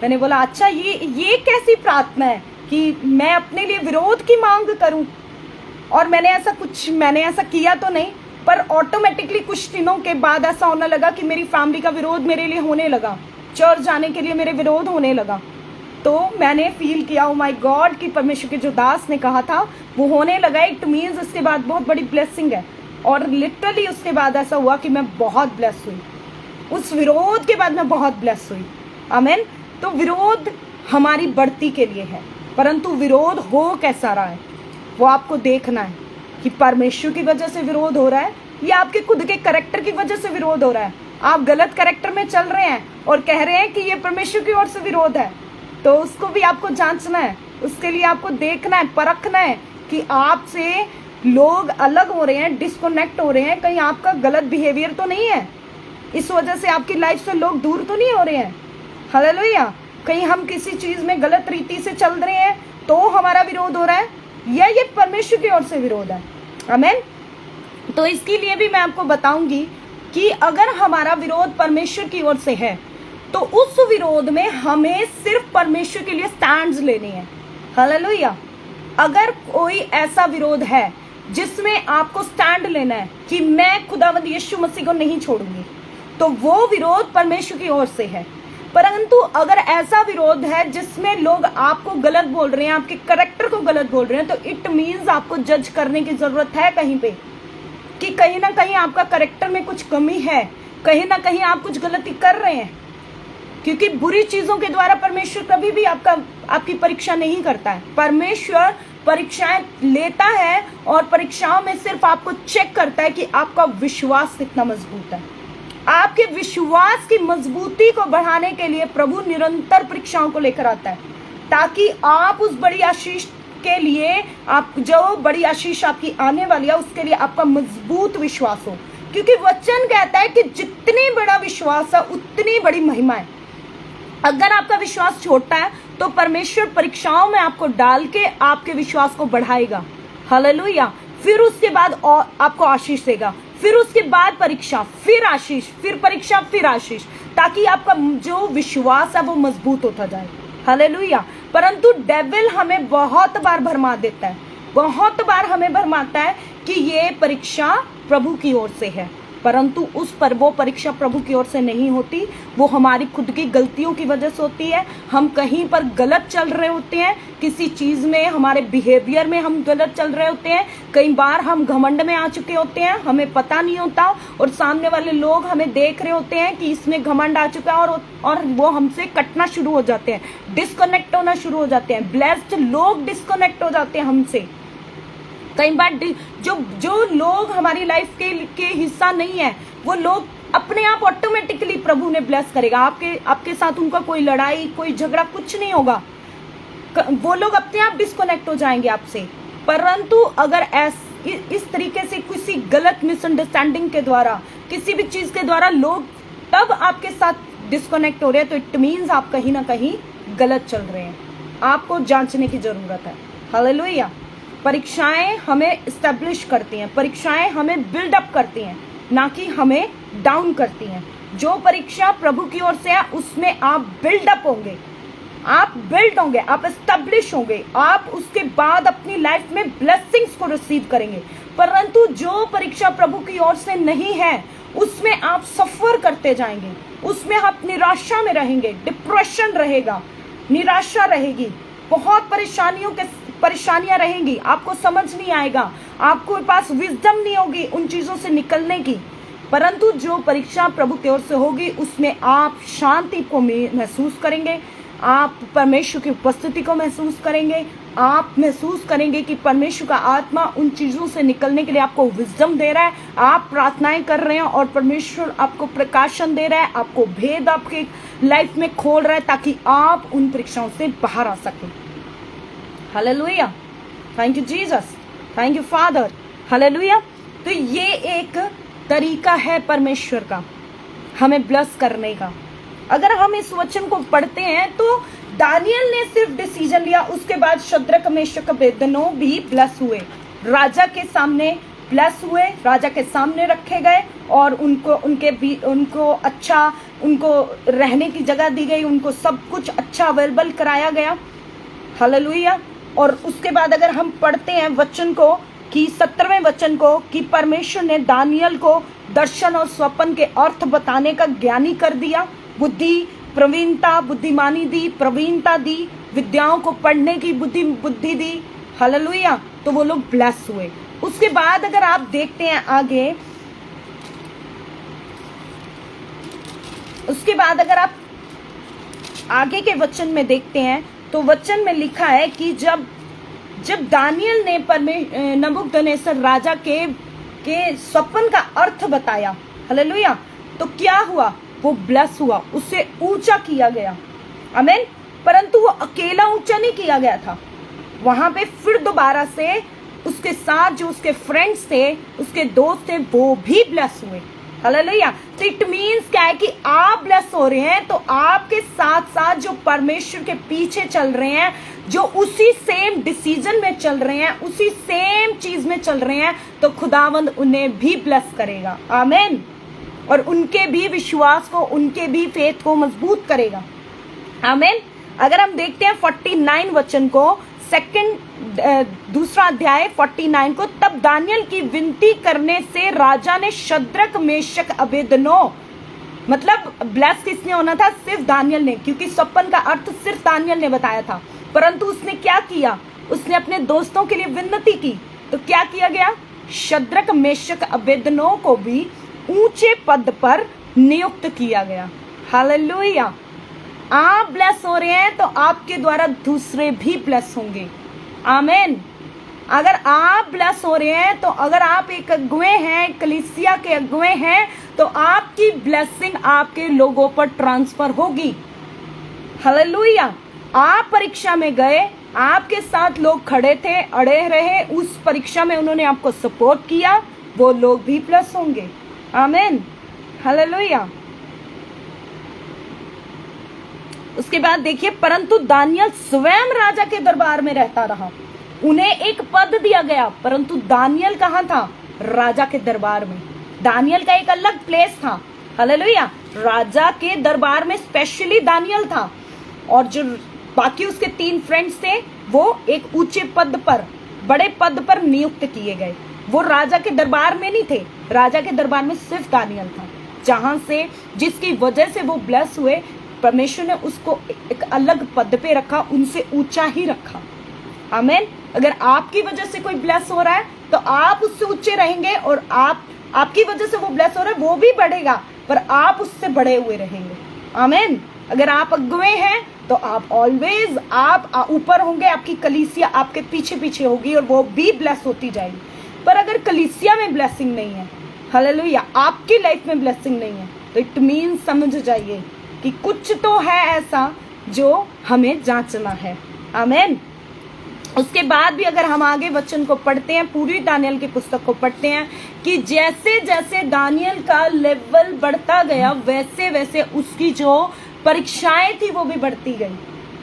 मैंने बोला अच्छा, ये कैसी प्रार्थना है कि मैं अपने लिए विरोध की मांग करूं? और मैंने ऐसा किया तो नहीं, पर ऑटोमेटिकली कुछ दिनों के बाद ऐसा होने लगा कि मेरी फैमिली का विरोध मेरे लिए होने लगा, चर्च जाने के लिए मेरे विरोध होने लगा। तो मैंने फील किया, ओ माय गॉड, कि परमेश्वर के जो दास ने कहा था वो होने लगा। इट मीन्स उसके बाद बहुत बड़ी ब्लेसिंग है। और लिटरली उसके बाद ऐसा हुआ कि मैं बहुत ब्लेस हुई, उस विरोध के बाद मैं बहुत ब्लेस हुई। आमीन। तो विरोध हमारी बढ़ती के लिए है, परंतु विरोध हो कैसा रहा है वो आपको देखना है कि परमेश्वर की वजह से विरोध हो रहा है या आपके खुद के कैरेक्टर की वजह से विरोध हो रहा है। आप गलत कैरेक्टर में चल रहे हैं और कह रहे हैं कि ये परमेश्वर की ओर से विरोध है, तो उसको भी आपको जांचना है। उसके लिए आपको देखना है, परखना है कि आपसे लोग अलग हो रहे हैं, डिस्कनेक्ट हो रहे हैं, कहीं आपका गलत बिहेवियर तो नहीं है, इस वजह से आपकी लाइफ से लोग दूर तो नहीं हो रहे हैं। हालेलुया। कहीं हम किसी चीज में गलत रीति से चल रहे हैं तो हमारा विरोध हो रहा है, या ये परमेश्वर की ओर से विरोध है। आमीन। तो इसके लिए भी मैं आपको बताऊंगी कि अगर हमारा विरोध परमेश्वर की ओर से है तो उस विरोध में हमें सिर्फ परमेश्वर के लिए स्टैंड्स लेने हैं। हालेलुया। अगर कोई ऐसा विरोध है जिसमें आपको स्टैंड लेना है कि मैं खुदावंद यीशु मसीह को नहीं छोड़ूंगी, तो वो विरोध परमेश्वर की ओर से है। परंतु अगर ऐसा विरोध है जिसमें लोग आपको गलत बोल रहे हैं, आपके कैरेक्टर को गलत बोल रहे हैं, तो इट मीन्स आपको जज करने की जरूरत है कहीं पे, कि कहीं ना कहीं आपका कैरेक्टर में कुछ कमी है, कहीं ना कहीं आप कुछ गलती कर रहे हैं। क्योंकि बुरी चीजों के द्वारा परमेश्वर कभी भी आपकी परीक्षा नहीं करता है। परमेश्वर परीक्षाएं लेता है और परीक्षाओं में सिर्फ आपको चेक करता है कि आपका विश्वास कितना मजबूत है। आपके विश्वास की मजबूती को बढ़ाने के लिए प्रभु निरंतर परीक्षाओं को लेकर आता है, ताकि आप उस बड़ी आशीष के लिए, आप जो बड़ी आशीष आपकी आने वाली है उसके लिए आपका मजबूत विश्वास हो। क्योंकि वचन कहता है कि जितनी बड़ा विश्वास है उतनी बड़ी महिमा है। अगर आपका विश्वास छोटा है तो परमेश्वर परीक्षाओं में आपको डाल के आपके विश्वास को बढ़ाएगा। हालेलुया। फिर उसके बाद और आपको आशीष देगा, फिर उसके बाद परीक्षा, फिर आशीष, फिर परीक्षा, फिर आशीष, ताकि आपका जो विश्वास है वो मजबूत होता जाए। हालेलुया। परंतु डेविल हमें बहुत बार भरमा देता है, बहुत बार हमें भरमाता है कि ये परीक्षा प्रभु की ओर से है, परंतु वो परीक्षा प्रभु की ओर से नहीं होती, वो हमारी खुद की गलतियों की वजह से होती है। हम कहीं पर गलत चल रहे होते हैं, किसी चीज में, हमारे बिहेवियर में हम गलत चल रहे होते हैं। कई बार हम घमंड में आ चुके होते हैं, हमें पता नहीं होता, और सामने वाले लोग हमें देख रहे होते हैं कि इसमें घमंड आ चुका है, और वो हमसे कटना शुरू हो जाते हैं, डिस्कनेक्ट होना शुरू हो जाते हैं। ब्लेस्ड लोग डिस्कनेक्ट हो जाते हैं हमसे। कई बार जो लोग हमारी लाइफ के हिस्सा नहीं है, वो लोग अपने आप ऑटोमेटिकली प्रभु ने ब्लेस करेगा। आपके साथ उनका कोई लड़ाई, कोई झगड़ा, कुछ नहीं होगा, वो लोग अपने आप डिस्कनेक्ट हो जाएंगे आपसे। परंतु अगर इस तरीके से किसी गलत मिसअंडरस्टैंडिंग के द्वारा, किसी भी चीज के द्वारा लोग तब आपके साथ डिस्कनेक्ट हो रहे हैं, तो इट मीन्स आप कहीं ना कहीं गलत चल रहे हैं। आपको जांचने की जरूरत है। हालेलुया। परीक्षाएं हमें स्टैब्लिश करती हैं, परीक्षाएं हमें बिल्डअप करती हैं, ना कि हमें डाउन करती हैं। जो परीक्षा प्रभु की ओर से है उसमें आप बिल्डअप होंगे, आप बिल्ड होंगे, आप एस्टैब्लिश होंगे, आप उसके बाद अपनी लाइफ में ब्लेसिंग्स को रिसीव करेंगे। परंतु जो परीक्षा प्रभु की ओर से नहीं है उसमें आप सफर करते जाएंगे, उसमें आप निराशा में रहेंगे, डिप्रेशन रहेगा, निराशा रहेगी, बहुत परेशानियां रहेंगी, आपको समझ नहीं आएगा, आपको पास विजडम नहीं होगी उन चीजों से निकलने की। परंतु जो परीक्षा प्रभु की ओर से होगी उसमें आप शांति को महसूस करेंगे, आप परमेश्वर की उपस्थिति को महसूस करेंगे, आप महसूस करेंगे कि परमेश्वर का आत्मा उन चीजों से निकलने के लिए आपको विजडम दे रहा है। आप प्रार्थनाएं कर रहे हैं और परमेश्वर आपको प्रकाशन दे रहा है, आपको भेद आपके लाइफ में खोल रहा है, ताकि आप उन परीक्षाओं से बाहर आ सकें। Hallelujah. Thank you Jesus, thank you father. Hallelujah. तो ये एक तरीका है परमेश्वर का हमें ब्लेस करने का। अगर हम इस वचन को पढ़ते हैं तो दानियल ने सिर्फ डिसीजन लिया, उसके बाद शद्रक मेशक अबेदनो भी ब्लेस हुए, राजा के सामने ब्लेस हुए, राजा के सामने रखे गए, और उनको रहने की जगह दी गई, उनको सब कुछ अच्छा अवेलेबल कराया गया। हालेलुया। और उसके बाद अगर हम पढ़ते हैं वचन को, कि 17वें वचन को, कि परमेश्वर ने दानियल को दर्शन और स्वप्न के अर्थ बताने का ज्ञानी कर दिया, बुद्धिमानी दी, प्रवीणता दी, विद्याओं को पढ़ने की बुद्धि दी। हालेलुया। तो वो लोग ब्लेस हुए। उसके बाद अगर आप देखते हैं आगे, उसके बाद अगर आप आगे के वचन में देखते हैं तो वचन में लिखा है कि जब दानियल ने नबूकदनेस्सर राजा के स्वप्न का अर्थ बताया, हालेलुया, तो क्या हुआ? वो ब्लेस हुआ, उससे ऊंचा किया गया। आमीन। परंतु वो अकेला ऊंचा नहीं किया गया था, वहां पे फिर दोबारा से उसके साथ जो उसके फ्रेंड्स थे, उसके दोस्त थे, वो भी ब्लेस हुए। हालेलुया। तो इट मीन्स क्या है कि आप ब्लेस हो रहे हैं तो आपके साथ साथ जो परमेश्वर के पीछे चल रहे हैं, जो उसी सेम डिसीजन में चल रहे हैं, उसी सेम चीज में चल रहे हैं, तो खुदावंद उन्हें भी ब्लेस करेगा। आमीन। और उनके भी विश्वास को, उनके भी फेथ को मजबूत करेगा। आमीन। अगर हम देखते हैं 49 वचन को, दूसरा अध्याय 49 को, तब दानियल की विनती करने से राजा ने शद्रक मेशक अबेदनो, मतलब ब्लेस किसने होना था? सिर्फ दानियल ने, क्योंकि स्वप्न का अर्थ सिर्फ दानियल ने बताया था। परंतु उसने क्या किया? उसने अपने दोस्तों के लिए विनती की, तो क्या किया गया? शद्रक मेशक अबेदनो को भी ऊंचे पद पर नियुक्त किया गया। हालेलुया। आप ब्लेस हो रहे हैं तो आपके द्वारा दूसरे भी ब्लेस होंगे। आमीन। अगर आप ब्लेस हो रहे हैं तो, अगर आप एक अगुवे हैं, कलीसिया के अगुवे हैं, तो आपकी ब्लेसिंग आपके लोगों पर ट्रांसफर होगी। हालेलुया। आप परीक्षा में गए, आपके साथ लोग खड़े थे, अड़े रहे, उस परीक्षा में उन्होंने आपको सपोर्ट किया, वो लोग भी ब्लेस होंगे। आमीन। हालेलुया। उसके बाद देखिए, परंतु दानियल स्वयं राजा के दरबार में रहता रहा। उन्हें एक पद दिया गया, परंतु दानियल कहाँ था? राजा के दरबार में। दानियल का एक अलग प्लेस था। हालेलुया। राजा के दरबार में स्पेशली दानियल था, और जो बाकी उसके 3 फ्रेंड्स थे वो एक ऊंचे पद पर, बड़े पद पर नियुक्त किए गए। वो राजा के दरबार में नहीं थे, राजा के दरबार में सिर्फ दानियल था, जहां से, जिसकी वजह से वो ब्लेस हुए। परमेश्वर ने उसको एक अलग पद पे रखा, उनसे ऊंचा ही रखा। आमीन। अगर आपकी वजह से कोई ब्लेस हो रहा है तो आप उससे ऊंचे रहेंगे, और आपकी वजह से वो ब्लेस हो रहा है वो भी बढ़ेगा, पर आप उससे बढ़े हुए रहेंगे। आमीन। अगर आप अगुवे हैं तो आप ऑलवेज आप ऊपर होंगे, आपकी कलीसिया आपके पीछे पीछे होगी और वो भी ब्लेस होती जाएगी। पर अगर कलीसिया में ब्लेसिंग नहीं है, हालेलुया, आपकी लाइफ में ब्लेसिंग नहीं है, तो इट मीन समझ जाइए कि कुछ तो है ऐसा जो हमें जांचना है। आमीन। उसके बाद भी अगर हम आगे वचन को पढ़ते हैं, पूरी दानियल की पुस्तक को पढ़ते हैं, कि जैसे जैसे दानियल का लेवल बढ़ता गया, वैसे वैसे उसकी जो परीक्षाएं थी वो भी बढ़ती गई।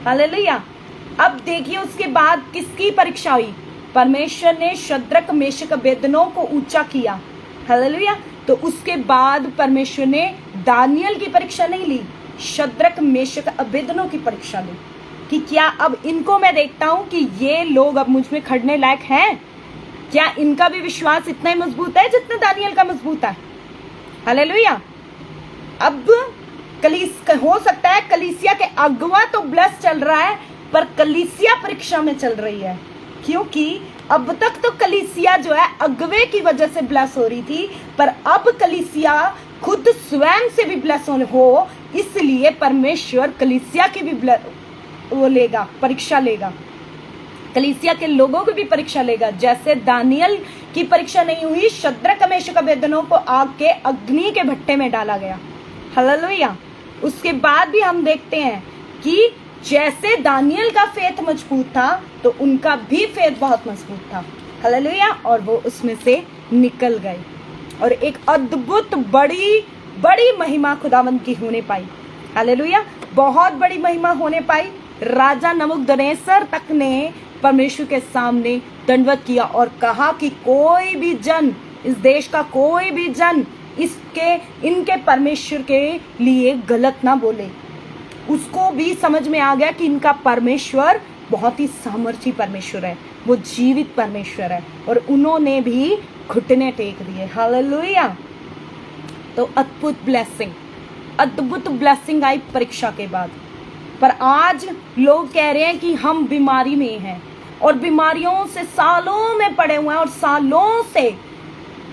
हालेलुया। अब देखिए, उसके बाद किसकी परीक्षा हुई? परमेश्वर ने शद्रक मेशक अबेदनो को ऊंचा किया। हालेलुया। तो उसके बाद परमेश्वर ने दानियल की परीक्षा नहीं ली, शद्रक मेशक अबेदनो की परीक्षा ली, कि क्या अब इनको मैं देखता हूं कि ये लोग अब मुझ में खड़ने लायक हैं? क्या इनका भी विश्वास इतना ही मजबूत है जितना दानियल का मजबूत है? हालेलुया। अब हो सकता है कलीसिया के अगवा तो ब्लेस चल रहा है, पर कलीसिया परीक्षा में चल रही है, क्योंकि अब तक तो कलीसिया जो है अगवे की वजह से ब्लेस हो रही थी, पर अब कलीसिया खुद स्वयं से भी ब्लेस हो, इसलिए परमेश्वर कलीसिया की भी वो लेगा, परीक्षा लेगा, कलीसिया के लोगों की भी परीक्षा लेगा। जैसे दानियल की परीक्षा नहीं हुई, शद्रक मेशक अबेदनो को आग के अग्नि के भट्टे में डाला गया। हालेलुया। उसके बाद भी हम देखते हैं कि जैसे दानियल का फेथ मजबूत था, तो उनका भी फेथ बहुत मजबूत था। हालेलुया। और वो उसमें से निकल गए, और एक अद्भुत बड़ी महिमा खुदावंद की होने पाई। हालेलुया। बहुत बड़ी महिमा होने पाई। राजा नबूकदनेस्सर तक ने परमेश्वर के सामने दंडवत किया और कहा कि कोई भी जन, इस देश का कोई भी जन इनके परमेश्वर के लिए गलत ना बोले। उसको भी समझ में आ गया कि इनका परमेश्वर बहुत ही सामर्थी परमेश्वर है, वो जीवित परमेश्वर है, और उन्होंने भी घुटने टेक दिए। हालेलुया। तो अद्भुत ब्लेसिंग आई परीक्षा के बाद। पर आज लोग कह रहे हैं कि हम बीमारी में हैं, और बीमारियों से सालों में पड़े हुए हैं, और सालों से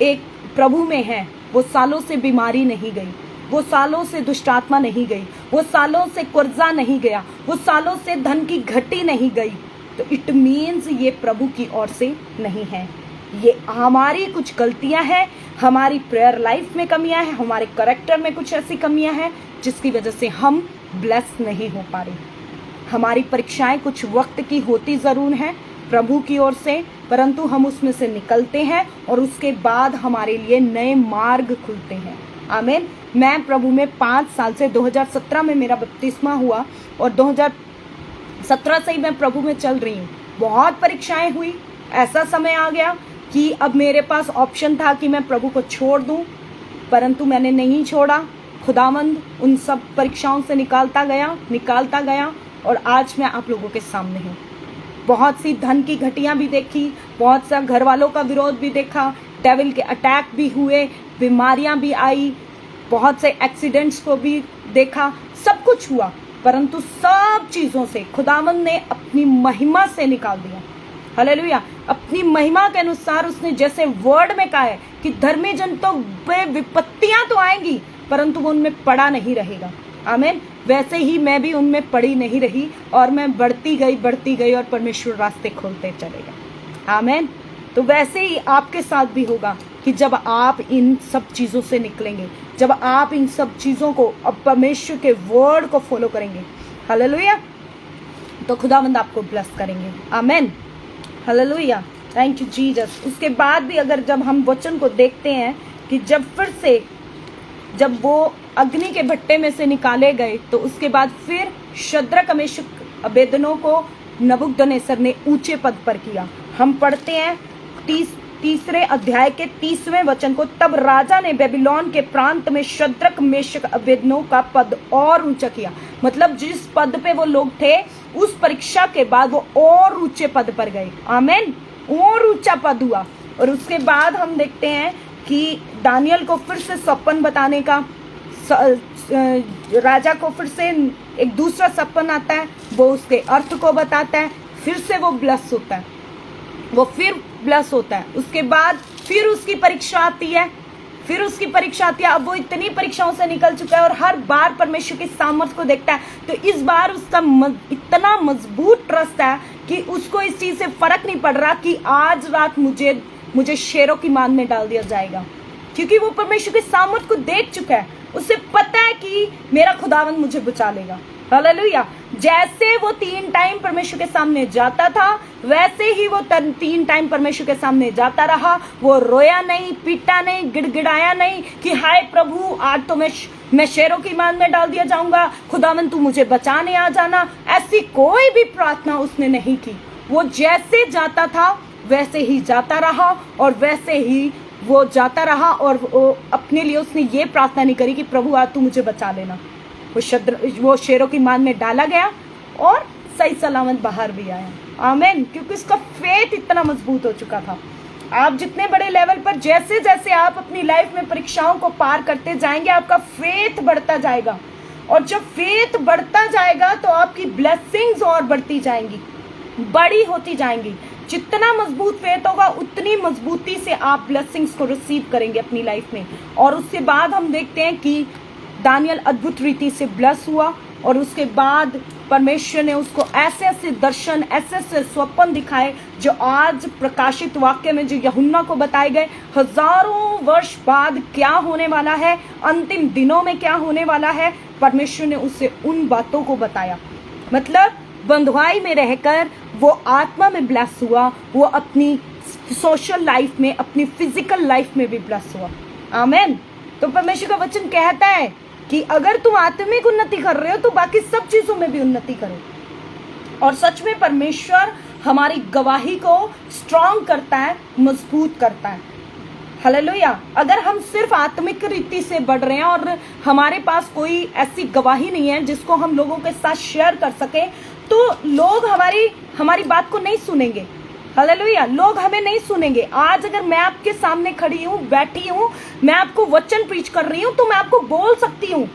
एक प्रभु में हैं। वो सालों से बीमारी नहीं गई, वो सालों से दुष्टात्मा नहीं गई, वो सालों से कर्जा नहीं गया, वो सालों से धन की घटी नहीं गई। तो इट मीन्स ये प्रभु की ओर से नहीं है, ये हमारी कुछ गलतियां हैं, हमारी प्रेयर लाइफ में कमियां हैं, हमारे कैरेक्टर में कुछ ऐसी कमियां हैं जिसकी वजह से हम ब्लेस नहीं हो पा रहे। हमारी परीक्षाएं कुछ वक्त की होती जरूर हैं प्रभु की ओर से, परंतु हम उसमें से निकलते हैं और उसके बाद हमारे लिए नए मार्ग खुलते हैं। आमीन। मैं प्रभु में 5 साल से, 2017 में मेरा बपतिस्मा हुआ और 2017 से ही मैं प्रभु में चल रही हूँ। बहुत परीक्षाएं हुई, ऐसा समय आ गया कि अब मेरे पास ऑप्शन था कि मैं प्रभु को छोड़ दूं, परंतु मैंने नहीं छोड़ा। खुदावंद उन सब परीक्षाओं से निकालता गया, और आज मैं आप लोगों के सामने हूँ। बहुत सी धन की घटियां भी देखी, बहुत सा घर वालों का विरोध भी देखा, डेविल के अटैक भी हुए, बीमारियां भी आई, बहुत से एक्सीडेंट्स को भी देखा, सब कुछ हुआ, परंतु सब चीजों से खुदावंद ने अपनी महिमा से निकाल दिया। हालेलुया। अपनी महिमा के अनुसार उसने जैसे वर्ड में कहा है कि धर्मी जन तो विपत्तियां तो आएंगी परंतु वो उनमें पड़ा नहीं रहेगा। आमीन। वैसे ही मैं भी उनमें पड़ी नहीं रही और मैं बढ़ती गई और परमेश्वर रास्ते खोलते चलेगा। आमीन। तो वैसे ही आपके साथ भी होगा कि जब आप इन सब चीजों से निकलेंगे, जब आप इन सब चीजों को अब परमेश्वर के वर्ड को फॉलो करेंगे, हालेलुया, तो खुदावंद आपको ब्लेस करेंगे। आमीन। हालेलुया। Thank you Jesus. उसके बाद भी अगर जब हम वचन को देखते हैं कि जब फिर से जब वो अग्नि के भट्टे में से निकाले गए तो उसके बाद फिर शद्रक मेशक अबेदनो को नबूकदनेस्सर ने ऊंचे पद पर किया। हम पढ़ते हैं तीसरे अध्याय के 30वें वचन को, तब राजा ने बेबीलोन के प्रांत में शद्रक मेशक अबेदनो का पद और ऊंचा किया। मतलब जिस पद पे वो लोग थे उस परीक्षा के बाद वो और ऊंचे पद पर गए। आमीन। और ऊंचा पद हुआ। और उसके बाद हम देखते हैं कि दानियल को फिर से सपन बताने का, राजा को फिर से एक दूसरा सपन आता है, वो उसके अर्थ को बताता है, फिर से वो ब्लस होता है, वो फिर ब्लस होता है। उसके बाद फिर उसकी परीक्षा आती है, अब वो इतनी परीक्षाओं से निकल चुका है और हर बार परमेश्वर की सामर्थ को देखता है, तो इस बार उसका इतना मजबूत ट्रस्ट है कि उसको इस चीज से फर्क नहीं पड़ रहा कि आज रात मुझे शेरों की मान में डाल दिया जाएगा, क्योंकि वो परमेश्वर की सामर्थ को देख चुका है। उसे पता है कि मेरा खुदावंद मुझे बचा लेगा। हालेलुया। जैसे वो 3 टाइम परमेश्वर के सामने जाता था वैसे ही वो 3 टाइम परमेश्वर के सामने जाता रहा। वो रोया नहीं, पीटा नहीं, गिड़गिड़ाया नहीं कि हाय प्रभु आज तो मैं शेरों की मान में डाल दिया जाऊंगा, खुदावंद तू मुझे बचाने आ जाना। ऐसी कोई भी प्रार्थना उसने नहीं की। वो जैसे जाता था वैसे ही जाता रहा और वैसे ही वो जाता रहा और वो अपने लिए उसने ये प्रार्थना नहीं करी कि प्रभु आज तू मुझे बचा लेना। वो शेरों की मान में डाला गया और सही सलामत बाहर भी आया। आमीन। क्योंकि उसका फेथ इतना मजबूत हो चुका था। आप जितने बड़े लेवल पर जैसे जैसे आप अपनी लाइफ में परीक्षाओं को पार करते जाएंगे आपका फेथ बढ़ता जाएगा, और जब फेथ बढ़ता जाएगा तो आपकी ब्लेसिंग्स और बढ़ती जाएंगी, बड़ी होती जाएंगी। जितना मजबूत फेथ होगा उतनी मजबूती से आप ब्लेसिंग्स को रिसीव करेंगे अपनी लाइफ में। और उसके बाद हम देखते हैं कि दानियल अद्भुत रीति से ब्लेस हुआ और उसके बाद परमेश्वर ने उसको ऐसे ऐसे दर्शन, ऐसे ऐसे स्वप्न दिखाए जो आज प्रकाशित वाक्य में जो यूहन्ना को बताए गए। हजारों वर्ष बाद क्या होने वाला है, अंतिम दिनों में क्या होने वाला है, परमेश्वर ने उसे उन बातों को बताया। मतलब बंधुआई में रहकर वो आत्मा में ब्लेस हुआ, वो अपनी सोशल लाइफ में, अपनी फिजिकल लाइफ में भी ब्लेस हुआ। आमीन। तो परमेश्वर का वचन कहता है कि अगर तुम आत्मिक उन्नति कर रहे हो तो बाकी सब चीजों में भी उन्नति करो। और सच में परमेश्वर हमारी गवाही को स्ट्रांग करता है, मजबूत करता है। हालेलुया। अगर हम सिर्फ आत्मिक रीति से बढ़ रहे हैं और हमारे पास कोई ऐसी गवाही नहीं है जिसको हम लोगों के साथ शेयर कर सके, तो लोग हमारी बात को नहीं सुनेंगे। हालेलुया। लोग हमें नहीं सुनेंगे। आज अगर मैं आपके सामने खड़ी हूँ, बैठी हूँ, मैं आपको वचन प्रीच कर रही हूँ तो मैं आपको बोल सकती हूँ,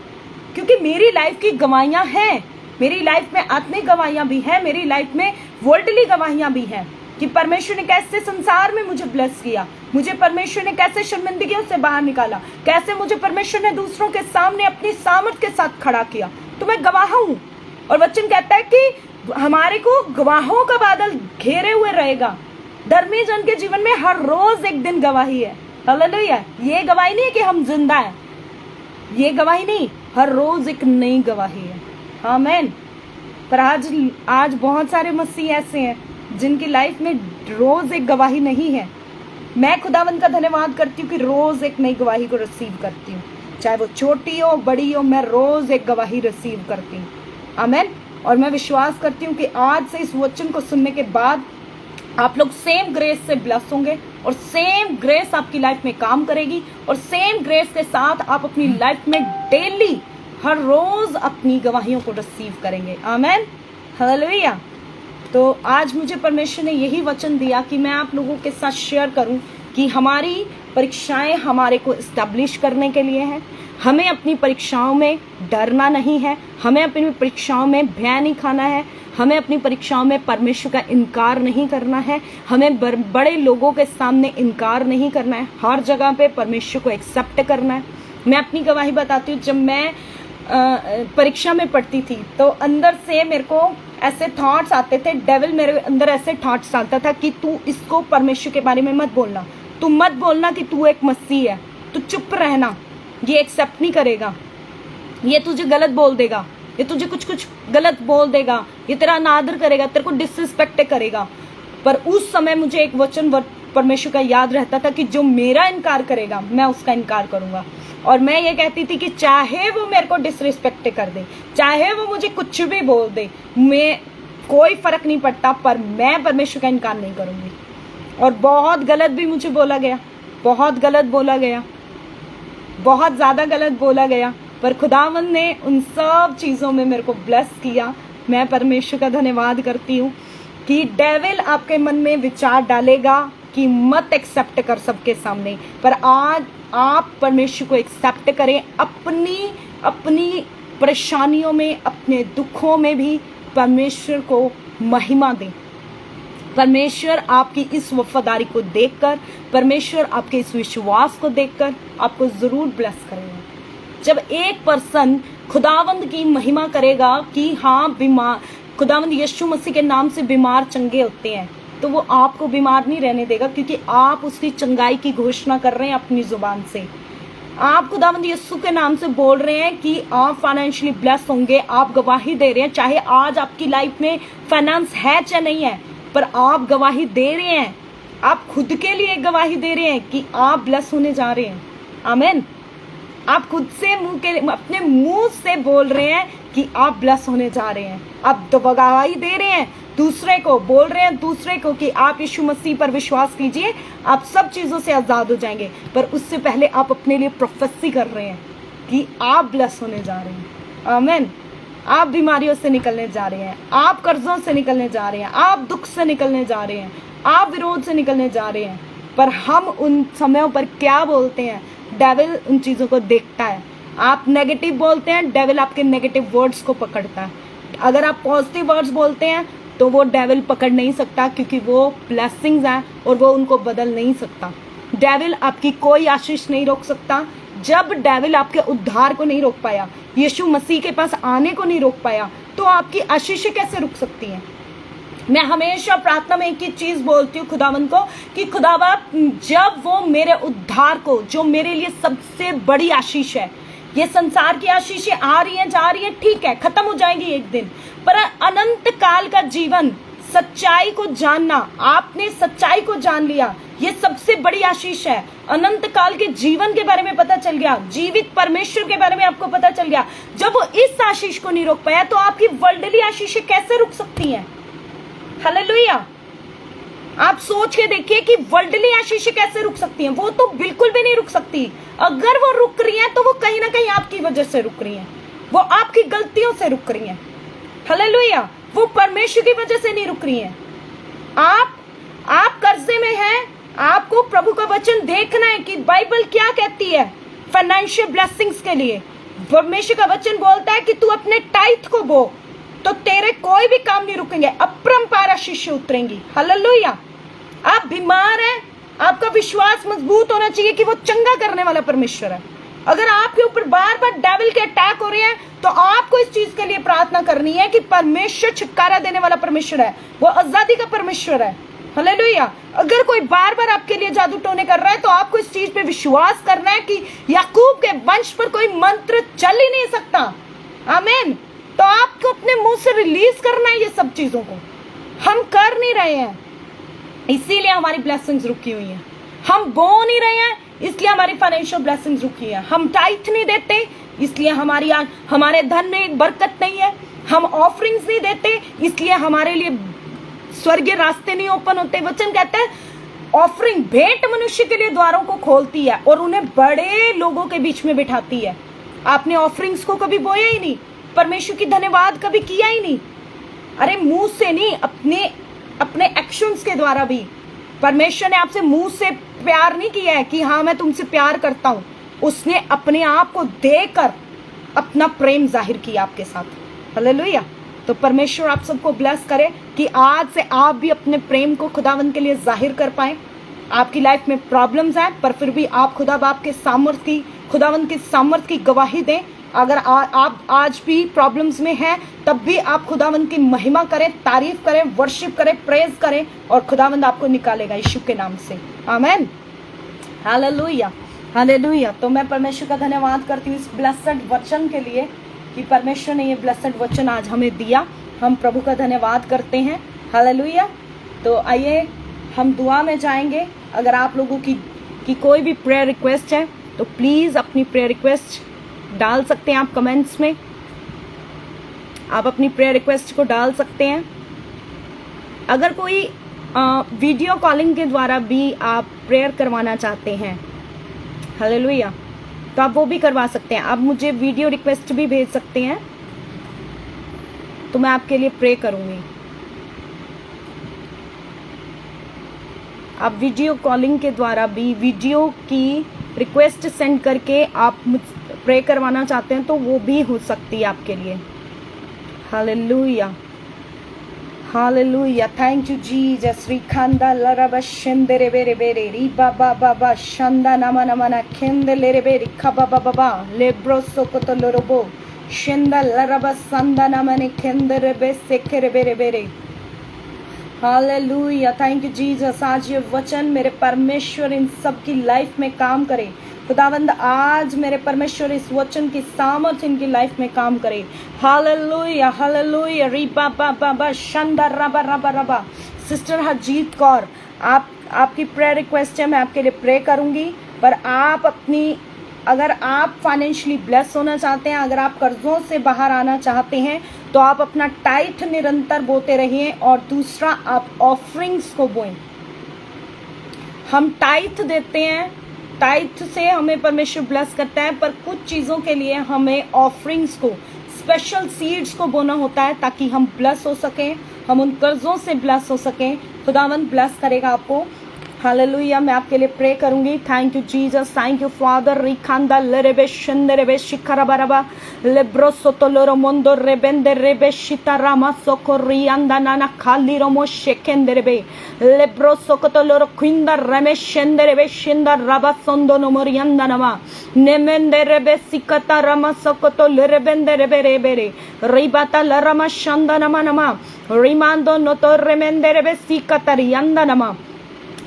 क्योंकि मेरी लाइफ की गवाहियां हैं। मेरी लाइफ में आत्मिक गवाहियां भी हैं, मेरी लाइफ में वर्ल्डली गवाहियां भी हैं कि परमेश्वर ने कैसे संसार में मुझे ब्लेस किया, मुझे परमेश्वर ने कैसे शर्मिंदगियों से बाहर निकाला, कैसे मुझे परमेश्वर ने दूसरों के सामने अपनी सामर्थ के साथ खड़ा किया। तो मैं गवाह हूँ। और वचन कहता है कि हमारे को गवाहों का बादल घेरे हुए रहेगा। धर्मी जन के जीवन में हर रोज एक दिन गवाही है। हालेलुया। ये गवाही नहीं है कि हम जिंदा हैं, ये गवाही नहीं, हर रोज एक नई गवाही है। आमीन। पर आज बहुत सारे मसीह ऐसे हैं जिनकी लाइफ में रोज एक गवाही नहीं है। मैं खुदावंद का धन्यवाद करती हूँ कि रोज एक नई गवाही को रिसीव करती हूँ, चाहे वो छोटी हो बड़ी हो, मैं रोज एक गवाही रिसीव करती हूँ। आमीन। और मैं विश्वास करती हूँ कि आज से इस वचन को सुनने के बाद आप लोग सेम ग्रेस से ब्लेस होंगे और सेम ग्रेस आपकी लाइफ में काम करेगी और सेम ग्रेस के साथ आप अपनी लाइफ में डेली हर रोज अपनी गवाहियों को रिसीव करेंगे। आमीन। हालेलुया। तो आज मुझे परमेश्वर ने यही वचन दिया कि मैं आप लोगों के साथ शेयर करूं कि हमारी परीक्षाएं हमारे को इस्टेब्लिश करने के लिए हैं। हमें अपनी परीक्षाओं में डरना नहीं है, हमें अपनी परीक्षाओं में भय नहीं खाना है, हमें अपनी परीक्षाओं में परमेश्वर का इनकार नहीं करना है, हमें बड़े लोगों के सामने इनकार नहीं करना है, हर जगह पे परमेश्वर को एक्सेप्ट करना है। मैं अपनी गवाही बताती हूँ, जब मैं परीक्षा में पढ़ती थी तो अंदर से मेरे को ऐसे थॉट्स आते थे, डेविल मेरे अंदर ऐसे थॉट्स डालता था कि तू इसको परमेश्वर के बारे में मत बोलना, तू मत बोलना कि तू एक मसीह है, तू चुप रहना, ये एक्सेप्ट नहीं करेगा, ये तुझे गलत बोल देगा, ये तुझे कुछ कुछ गलत बोल देगा, ये तेरा अनादर करेगा, तेरे को डिसरिस्पेक्ट करेगा। पर उस समय मुझे एक वचन परमेश्वर का याद रहता था कि जो मेरा इनकार करेगा मैं उसका इनकार करूंगा। और मैं ये कहती थी कि चाहे वो मेरे को डिसरिस्पेक्ट कर दे, चाहे वो मुझे कुछ भी बोल दे, मैं कोई फर्क नहीं पड़ता, पर मैं परमेश्वर का इनकार नहीं करूंगी। और बहुत गलत भी मुझे बोला गया, बहुत गलत बोला गया, बहुत ज्यादा गलत बोला गया, पर खुदावंद ने उन सब चीजों में मेरे को ब्लेस किया। मैं परमेश्वर का धन्यवाद करती हूँ कि डेविल आपके मन में विचार डालेगा कि मत एक्सेप्ट कर सबके सामने, पर आज आप परमेश्वर को एक्सेप्ट करें। अपनी परेशानियों में, अपने दुखों में भी परमेश्वर को महिमा दें। परमेश्वर आपकी इस वफादारी को देखकर, परमेश्वर आपके इस विश्वास को देखकर आपको जरूर ब्लेस करेगा। जब एक पर्सन खुदावंद की महिमा करेगा कि हाँ बीमार, खुदावंद यीशु मसीह के नाम से बीमार चंगे होते हैं, तो वो आपको बीमार नहीं रहने देगा, क्योंकि आप उसकी चंगाई की घोषणा कर रहे हैं अपनी जुबान से। आप खुदावंद यीशु के नाम से बोल रहे हैं कि आप फाइनेंशियली ब्लेस होंगे, आप गवाही दे रहे हैं। चाहे आज आपकी लाइफ में फाइनेंस है चाहे नहीं है, पर आप गवाही दे रहे हैं, आप खुद के लिए गवाही दे रहे हैं कि आप ब्लेस होने जा रहे हैं। आमीन। आप खुद से अपने मुंह से बोल रहे हैं कि आप ब्लेस होने जा रहे हैं। आप गवाही दे रहे हैं, दूसरे को बोल रहे हैं, दूसरे को कि आप यीशु मसीह पर विश्वास कीजिए, आप सब चीजों से आजाद हो जाएंगे। पर उससे पहले आप अपने लिए प्रोफेसी कर रहे हैं कि आप ब्लेस होने जा रहे हैं। आमीन। आप बीमारियों से निकलने जा रहे हैं, आप कर्जों से निकलने जा रहे हैं, आप दुख से निकलने जा रहे हैं, आप विरोध से निकलने जा रहे हैं। पर हम उन समयों पर क्या बोलते हैं, डेविल उन चीजों को देखता है। आप नेगेटिव बोलते हैं, डेविल आपके नेगेटिव वर्ड्स को पकड़ता है। अगर आप पॉजिटिव वर्ड्स बोलते हैं तो वो डेविल पकड़ नहीं सकता, क्योंकि वो ब्लेसिंग्स हैं और वो उनको बदल नहीं सकता। डेविल आपकी कोई आशीष नहीं रोक सकता। जब डेविल आपके उद्धार को नहीं रोक पाया, यीशु मसीह के पास आने को नहीं रोक पाया, तो आपकी आशीष कैसे रुक सकती हैं। मैं हमेशा प्रार्थना में एक ही चीज बोलती हूँ खुदावंद को कि खुदावा, जब वो मेरे उद्धार को, जो मेरे लिए सबसे बड़ी आशीष है, ये संसार की आशीषें आ रही हैं जा रही हैं, ठीक है, खत्म हो जाएंगी एक दिन, पर अनंत काल का जीवन, सच्चाई को जानना, आपने सच्चाई को जान लिया, ये सबसे बड़ी आशीष है। अनंत काल के जीवन के बारे में पता चल गया, जीवित परमेश्वर के बारे में आपको पता चल गया। जब वो इस आशीष को नहीं रोक पाया, तो आपकी वर्ल्डली आशीषें कैसे रुक सकती हैं। हालेलुया। आप सोच के देखिए कि वर्ल्डली आशीषें कैसे रुक सकती हैं। वो तो बिल्कुल भी नहीं रुक सकती। अगर वो रुक रही हैं तो वो कहीं ना कहीं आपकी वजह से रुक रही हैं, वो आपकी गलतियों से रुक रही हैं। हालेलुया। वो परमेश्वर की वजह से नहीं रुक रही हैं। आप कर्जे में हैं, आपको प्रभु का वचन देखना है कि बाइबल क्या कहती है फाइनेंशियल ब्लेसिंग्स के लिए। परमेश्वर का वचन बोलता है कि तू अपने टाइथ को बो, तो तेरे कोई भी काम नहीं रुकेंगे, अपरंपार आशीष उतरेंगी। हालेलुया। आप बीमार हैं, आपका विश्वास मजबूत होना चाहिए कि वो चंगा करने वाला परमेश्वर है। अगर आपके ऊपर बार बार डेविल के अटैक हो रहे हैं, तो आपको इस चीज के लिए प्रार्थना करनी है कि परमेश्वर छुटकारा देने वाला परमेश्वर है, वो आजादी का परमेश्वर है। हालेलुया। अगर कोई बार बार आपके लिए जादू टोने कर रहा है, तो आपको इस चीज पे विश्वास करना है कि याकूब के वंश पर कोई मंत्र चल ही नहीं सकता। आमीन। तो आपको अपने मुंह से रिलीज करना है ये सब चीजों को। हम कर नहीं रहे हैं, इसीलिए हमारी ब्लेसिंग्स रुकी हुई हैं। हम बो नहीं रहे हैं, इसलिए हमारी फाइनेंशियल ब्लेसिंग्स रुकी है। हम टाइथ नहीं देते, इसलिए हमारे धन में एक बरकत नहीं है। हम ऑफरिंग्स नहीं देते, इसलिए हमारे लिए स्वर्गीय रास्ते नहीं ओपन होते। वचन कहते हैं ऑफरिंग, भेंट मनुष्य के लिए द्वारों को खोलती है और उन्हें बड़े लोगों के बीच में बिठाती है। आपने ऑफरिंग्स को कभी बोया ही नहीं, परमेश्वर की धन्यवाद कभी किया ही नहीं। अरे मुंह से नहीं, अपने अपने एक्शंस के द्वारा भी। परमेश्वर ने आपसे मुंह से प्यार नहीं किया है कि हाँ मैं तुमसे प्यार करता हूं, उसने अपने आप को देकर अपना प्रेम जाहिर किया आपके साथ। हालेलुया। तो परमेश्वर आप सबको ब्लेस करे कि आज से आप भी अपने प्रेम को खुदावंद के लिए जाहिर कर पाए। आपकी लाइफ में प्रॉब्लम्स हैं, पर फिर भी आप खुदा बाप के सामर्थ की, खुदावंद के सामर्थ की गवाही दें। अगर आप आज भी प्रॉब्लम्स में हैं, तब भी आप खुदावंद की महिमा करें, तारीफ करें, वर्शिप करें, प्रेज करें, और खुदावंद आपको निकालेगा यीशु के नाम से। आमीन। Hallelujah, hallelujah. तो मैं परमेश्वर का धन्यवाद करती हूँ इस ब्लेस्ड वचन के लिए कि परमेश्वर ने ये ब्लेस्ड वचन आज हमें दिया। हम प्रभु का धन्यवाद करते हैं। हालेलुया। तो आइए हम दुआ में जाएंगे। अगर आप लोगों की कोई भी प्रेयर रिक्वेस्ट है तो प्लीज़ अपनी प्रेयर रिक्वेस्ट डाल सकते हैं आप कमेंट्स में। आप अपनी प्रेयर रिक्वेस्ट को डाल सकते हैं। अगर कोई वीडियो कॉलिंग के द्वारा भी आप प्रेयर करवाना चाहते हैं, हालेलुया, तो आप वो भी करवा सकते हैं। आप मुझे वीडियो रिक्वेस्ट भी भेज सकते हैं, तो मैं आपके लिए प्रे करूंगी। आप वीडियो कॉलिंग के द्वारा भी वीडियो की रिक्वेस्ट सेंड करके आप मुझ प्रे करवाना चाहते हैं तो वो भी हो सकती है आपके लिए। Hallelujah, hallelujah. Thank you Jesus. रिखांदा लरबा शेंदरे बेरे बेरे री बाबा बाबा शंदा नामा नामा ना खेंदे लेरे बेरे खबा बाबा बा लेब्रो सोकोतो लोरोबो शेंदा लरबा संदा नामा ने खेंदरे बे सेखेरे बेरे बेरे। हालेलुया। Thank you Jesus. आज ये वचन मेरे परमेश्वर इन सब की लाइफ में काम करे। खुदावंद आज मेरे परमेश्वर इस वचन की सामर्थ इनकी लाइफ में काम करे। Hallelujah, hallelujah. रीबा बाबा बा शंदा रबा रबा रबा। सिस्टर हरजीत कौर, आपकी प्रेयर रिक्वेस्ट है, मैं आपके लिए प्रे करूंगी। पर आप अपनी, अगर आप फाइनेंशियली ब्लेस होना चाहते हैं, अगर आप कर्जों से बाहर आना चाहते हैं, तो आप अपना टाइथ निरंतर बोते रहिए। और दूसरा, आप ऑफरिंग्स को बोएं। हम टाइथ देते हैं, टाइथ से हमें परमेश्वर ब्लेस करता है, पर कुछ चीज़ों के लिए हमें ऑफरिंग्स को, स्पेशल सीड्स को बोना होता है ताकि हम ब्लेस हो सकें, हम उन कर्जों से ब्लेस हो सकें। खुदावंद ब्लेस करेगा आपको। हालेलुया। मैं आपके लिए प्रे करूंगी। Thank you Jesus, thank you Father. रिखांदा लेरेबे शंदरेबे शिखरबरबा लेब्रो सोतोलोरो मोंदो रेबेंदे रेबे शितारामा सोकोरियांदा नाना खाली रोमो शेकेंदरेबे लेब्रो सोकोतोलोरो क्विंदा रमे शेंदरेबे शिंदा रबा सोंदो नोमोरियांदा नमा नेमेंदे रेबे सिकता रमा सोकोतो लेरेबेंदे रेबे रेबे रिबाता लरमा शंदा नमा नमा रिमांदो नोतो रेमेंदे रेबे सिकता रियांदा नमा।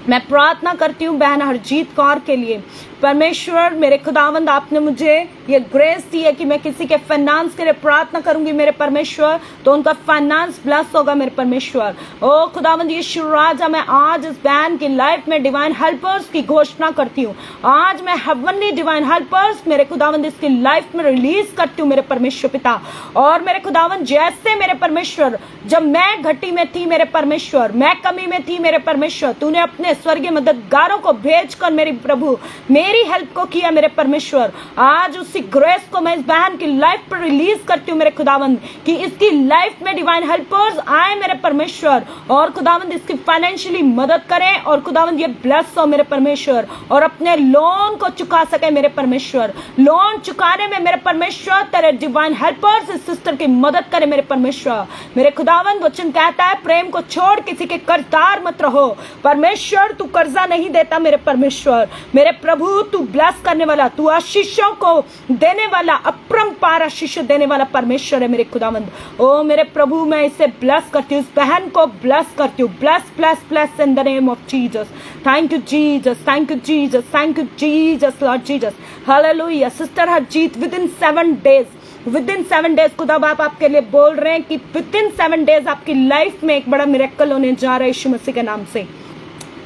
मैं प्रार्थना करती हूँ बहन हरजीत कौर के लिए। परमेश्वर मेरे खुदावंद, आपने मुझे ये ग्रेस दी है कि मैं किसी के फाइनेंस के लिए प्रार्थना करूंगी मेरे परमेश्वर, तो उनका फाइनेंस ब्लेस होगा मेरे परमेश्वर। ओ खुदावंद यीशु राजा, मैं आज इस बहन की लाइफ में डिवाइन हेल्पर्स की घोषणा करती हूँ। आज मैं हेवनली डिवाइन हेल्पर्स मेरे खुदावंद इसकी लाइफ में रिलीज करती हूँ मेरे परमेश्वर पिता। और मेरे खुदावंद, जैसे मेरे परमेश्वर, जब मैं घटी में थी मेरे परमेश्वर, मैं कमी में थी मेरे परमेश्वर, तूने अपने स्वर्गीय मददगारों को भेजकर मेरी प्रभु मेरी हेल्प को किया मेरे परमेश्वर। आज उसी ग्रेस को मैं इस बहन की लाइफ पर रिलीज करती हूँ मेरे खुदावंद, कि इसकी लाइफ में डिवाइन हेल्पर्स आए मेरे परमेश्वर, और खुदावंद इसकी फाइनेंशियली मदद करें, और खुदावंद ये ब्लेस हो मेरे परमेश्वर, और अपने लोन को चुका सके मेरे परमेश्वर। लोन चुकाने में मेरे परमेश्वर तेरे डिवाइन हेल्पर्स इस सिस्टर की मदद करे मेरे परमेश्वर। मेरे खुदावंद वचन कहता है, प्रेम को छोड़ किसी के कर्जदार मत रहो। परमेश्वर तू कर्जा नहीं देता मेरे परमेश्वर। मेरे प्रभु तू ब्लेस करने वाला, तू आशीषों को देने वाला, अपरंपार आशीष देने वाला परमेश्वर है मेरे खुदावंद। ओ मेरे प्रभु, मैं इसे ब्लेस करती हूँ, इस बहन को ब्लेस करती हूँ। Bless bless bless in the name of Jesus. Thank you Jesus, thank you Jesus, thank you Jesus, Lord Jesus. Hallelujah. Sister Harjeet, with in 7 days खुदा बाप आपके लिए बोल रहे हैं कि विद इन 7 डेज आपकी लाइफ में एक बड़ा मिरेकल होने जा रहा है यीशु मसीह के नाम से।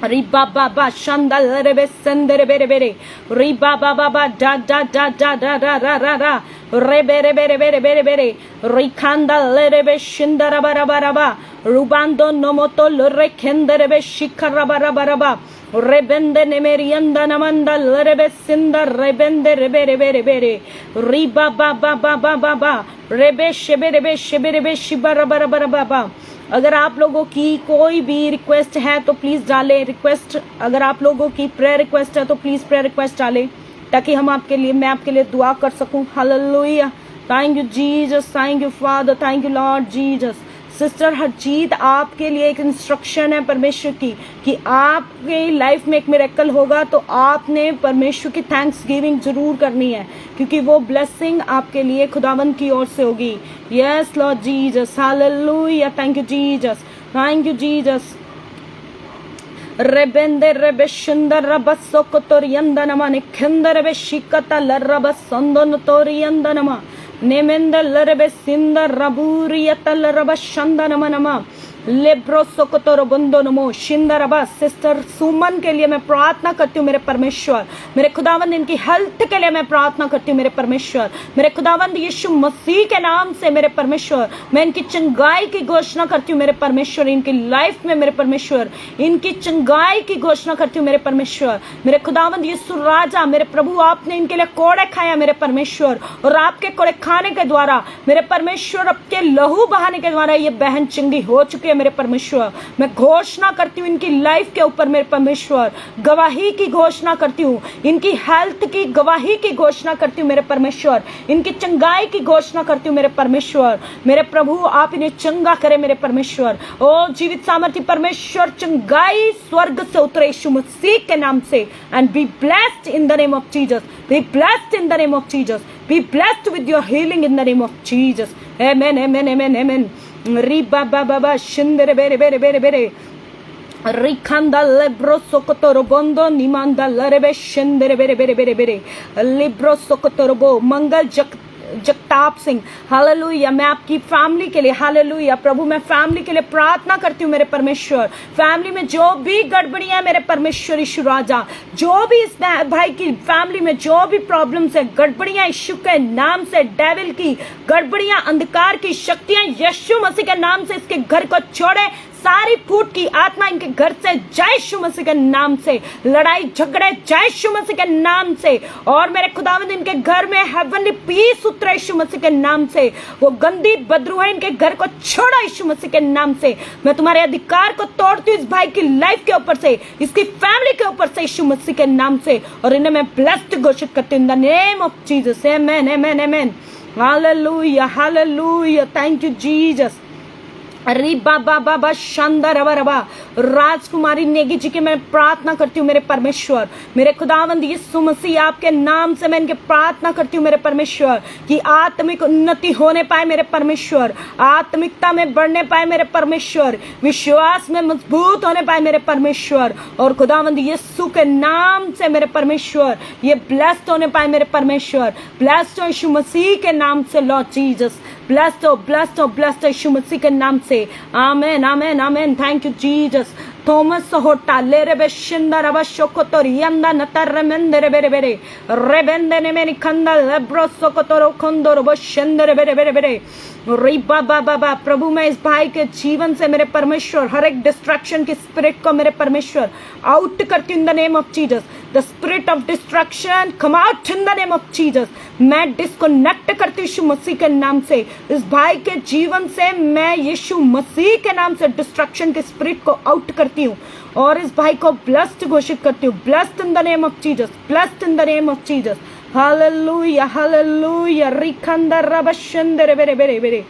Riba baba shanda lerebe sendere bere bere. Riba baba ba da da da da da da da da da. Rebe rebe rebe rebe rebe. Rikanda lerebe shinda raba raba raba. Rubando nomoto lore kende rebe shikara raba raba raba. Rebende nemerianda namanda lerebe sinda rebende rebe rebe rebe. Riba baba baba baba. Rebe shebe rebe shiba raba raba raba. अगर आप लोगों की कोई भी request है तो please डालें request. अगर आप लोगों की प्रेयर रिक्वेस्ट है तो प्लीज़ प्रेयर रिक्वेस्ट डालें ताकि हम आपके लिए मैं आपके लिए दुआ कर सकूं। Hallelujah, thank you Jesus, thank you father, thank you Lord Jesus. Sister Harjeet, आपके लिए एक इंस्ट्रक्शन है परमेश्वर की कि आपके लाइफ में एक मिरेकल होगा तो आपने परमेश्वर की थैंक्स गिविंग जरूर करनी है, क्योंकि वो ब्लेसिंग आपके लिए खुदावंद की ओर से होगी। Yes Lord Jesus, hallelujah, thank you Jesus, thank you Jesus. Rebende rebe shunda rabaso kotorianda nama nekhenda rebe shikata larabasondo notorianda nama nemenda larebe sinda raburiata larabashanda nama nama लेब्रो सोकोतोरो बंदो नमो शिंदरबा। सिस्टर सुमन के लिए मैं प्रार्थना करती हूँ मेरे परमेश्वर, मेरे खुदावंद इनकी हेल्थ के लिए मैं प्रार्थना करती हूँ मेरे परमेश्वर, मेरे खुदावंद यीशु मसीह के नाम से मेरे परमेश्वर मैं इनकी चंगाई की घोषणा करती हूँ मेरे परमेश्वर, इनकी लाइफ में मेरे परमेश्वर इनकी चंगाई की घोषणा करती हूँ मेरे परमेश्वर, मेरे खुदावंद यीशु राजा मेरे प्रभु, आपने इनके लिए कोड़े खाया मेरे परमेश्वर, और आपके कोड़े खाने के द्वारा मेरे परमेश्वर आपके लहू बहाने के द्वारा ये बहन चंगी हो चुकी मेरे परमेश्वर। मैं घोषणा करती हूँ इनकी लाइफ के ऊपर मेरे परमेश्वर, गवाही की घोषणा करती हूँ, इनकी हेल्थ की गवाही की घोषणा करती हूँ मेरे परमेश्वर, इनकी चंगाई की घोषणा करती हूँ मेरे परमेश्वर। मेरे प्रभु आप इन्हें चंगा करें मेरे परमेश्वर। ओ जीवित सामर्थ्य परमेश्वर, चंगाई स्वर्ग से उतरे यीशु मसीह के नाम से। And be blessed in the name of Jesus, be blessed in the name of Jesus, be blessed with your healing in the name of Jesus. Amen amen amen amen. Riba baba ba shindere bere bere bere bere. Rikanda lebro sokotoro bondo nimanda larebe shindere bere bere bere bere. Libro sokotoro bo Mangal Jagtap Singh, hallelujah. मैं आपकी family के लिए, hallelujah प्रभु, मैं family के लिए प्रार्थना करती हूँ मेरे परमेश्वर। फैमिली में जो भी गड़बड़ियां है मेरे परमेश्वर यीशु राजा, जो भी इस भाई की फैमिली में जो भी प्रॉब्लम्स है, गड़बड़ियां यीशु के नाम से, डेविल की गड़बड़ियां, अंधकार की शक्तियां यीशु मसीह के नाम से इसके घर को छोड़े। सारी फूट की आत्मा इनके घर से जय यीशु मसीह के नाम से, लड़ाई झगड़े जय यीशु मसीह के नाम से। और मेरे खुदावंद इनके घर में हेवनली पीस उतरे यीशु मसीह के नाम से। वो गंदी बदबू है इनके घर को छोड़ा यीशु मसीह के नाम से। मैं तुम्हारे अधिकार को तोड़ती हूँ इस भाई की लाइफ के ऊपर से, इसकी फैमिली के ऊपर से यीशु मसीह के नाम से, और इन्हें मैं ब्लेस्ड घोषित करती हूँ in the name of Jesus. Amen amen amen. Hallelujah hallelujah, thank you Jesus. रिबा बाबा बा शानदार रवा रवा। राजकुमारी नेगी जी की मैं प्रार्थना करती हूँ मेरे परमेश्वर, मेरे खुदावंद यीशु मसीह आपके नाम से मैं इनके प्रार्थना करती हूँ मेरे परमेश्वर कि आत्मिक उन्नति होने पाए मेरे परमेश्वर, आत्मिकता में बढ़ने पाए मेरे परमेश्वर, विश्वास में मजबूत होने पाए मेरे परमेश्वर, और खुदावंद यीशु के नाम से मेरे परमेश्वर ये ब्लेस्ड होने पाए मेरे परमेश्वर। ब्लेस्ड हो यीशु मसीह के नाम से लॉर्ड जीसस, ब्लेस्ड हो ब्लेस्ड हो ब्लेस्ड हो यीशु मसीह के नाम से। आमेन amen amen, thank you Jesus. Thomas होटा लेरे बेशिंदा रबा शोकोतो रियंदा नतर रेमेंदे रे बेरे बेरे रेबेंदे ने मेनी खंदा लेब्रो सोकोतो रो खंदो रो बशिंदे रे बेरे बेरे बेरे। रिबा बाबा बा प्रभु, मैं इस भाई के जीवन से मेरे परमेश्वर हर एक डिस्ट्रैक्शन की स्पिरिट को मेरे परमेश्वर आउट करती हूँ in the name of Jesus. The spirit of distraction come out in the name of Jesus. मैं डिस्कनेक्ट करती हूँ यीशु मसीह के नाम से इस भाई के जीवन से। मैं यीशु मसीह के नाम से डिस्ट्रैक्शन के स्पिरिट को आउट करती हूँ और इस भाई को ब्लेस्ड घोषित करती हूँ। Blessed in the name of Jesus, blessed in the name of Jesus. Hallelujah hallelujah. रिखंदर रबशंदर बेरे बेरे बेरे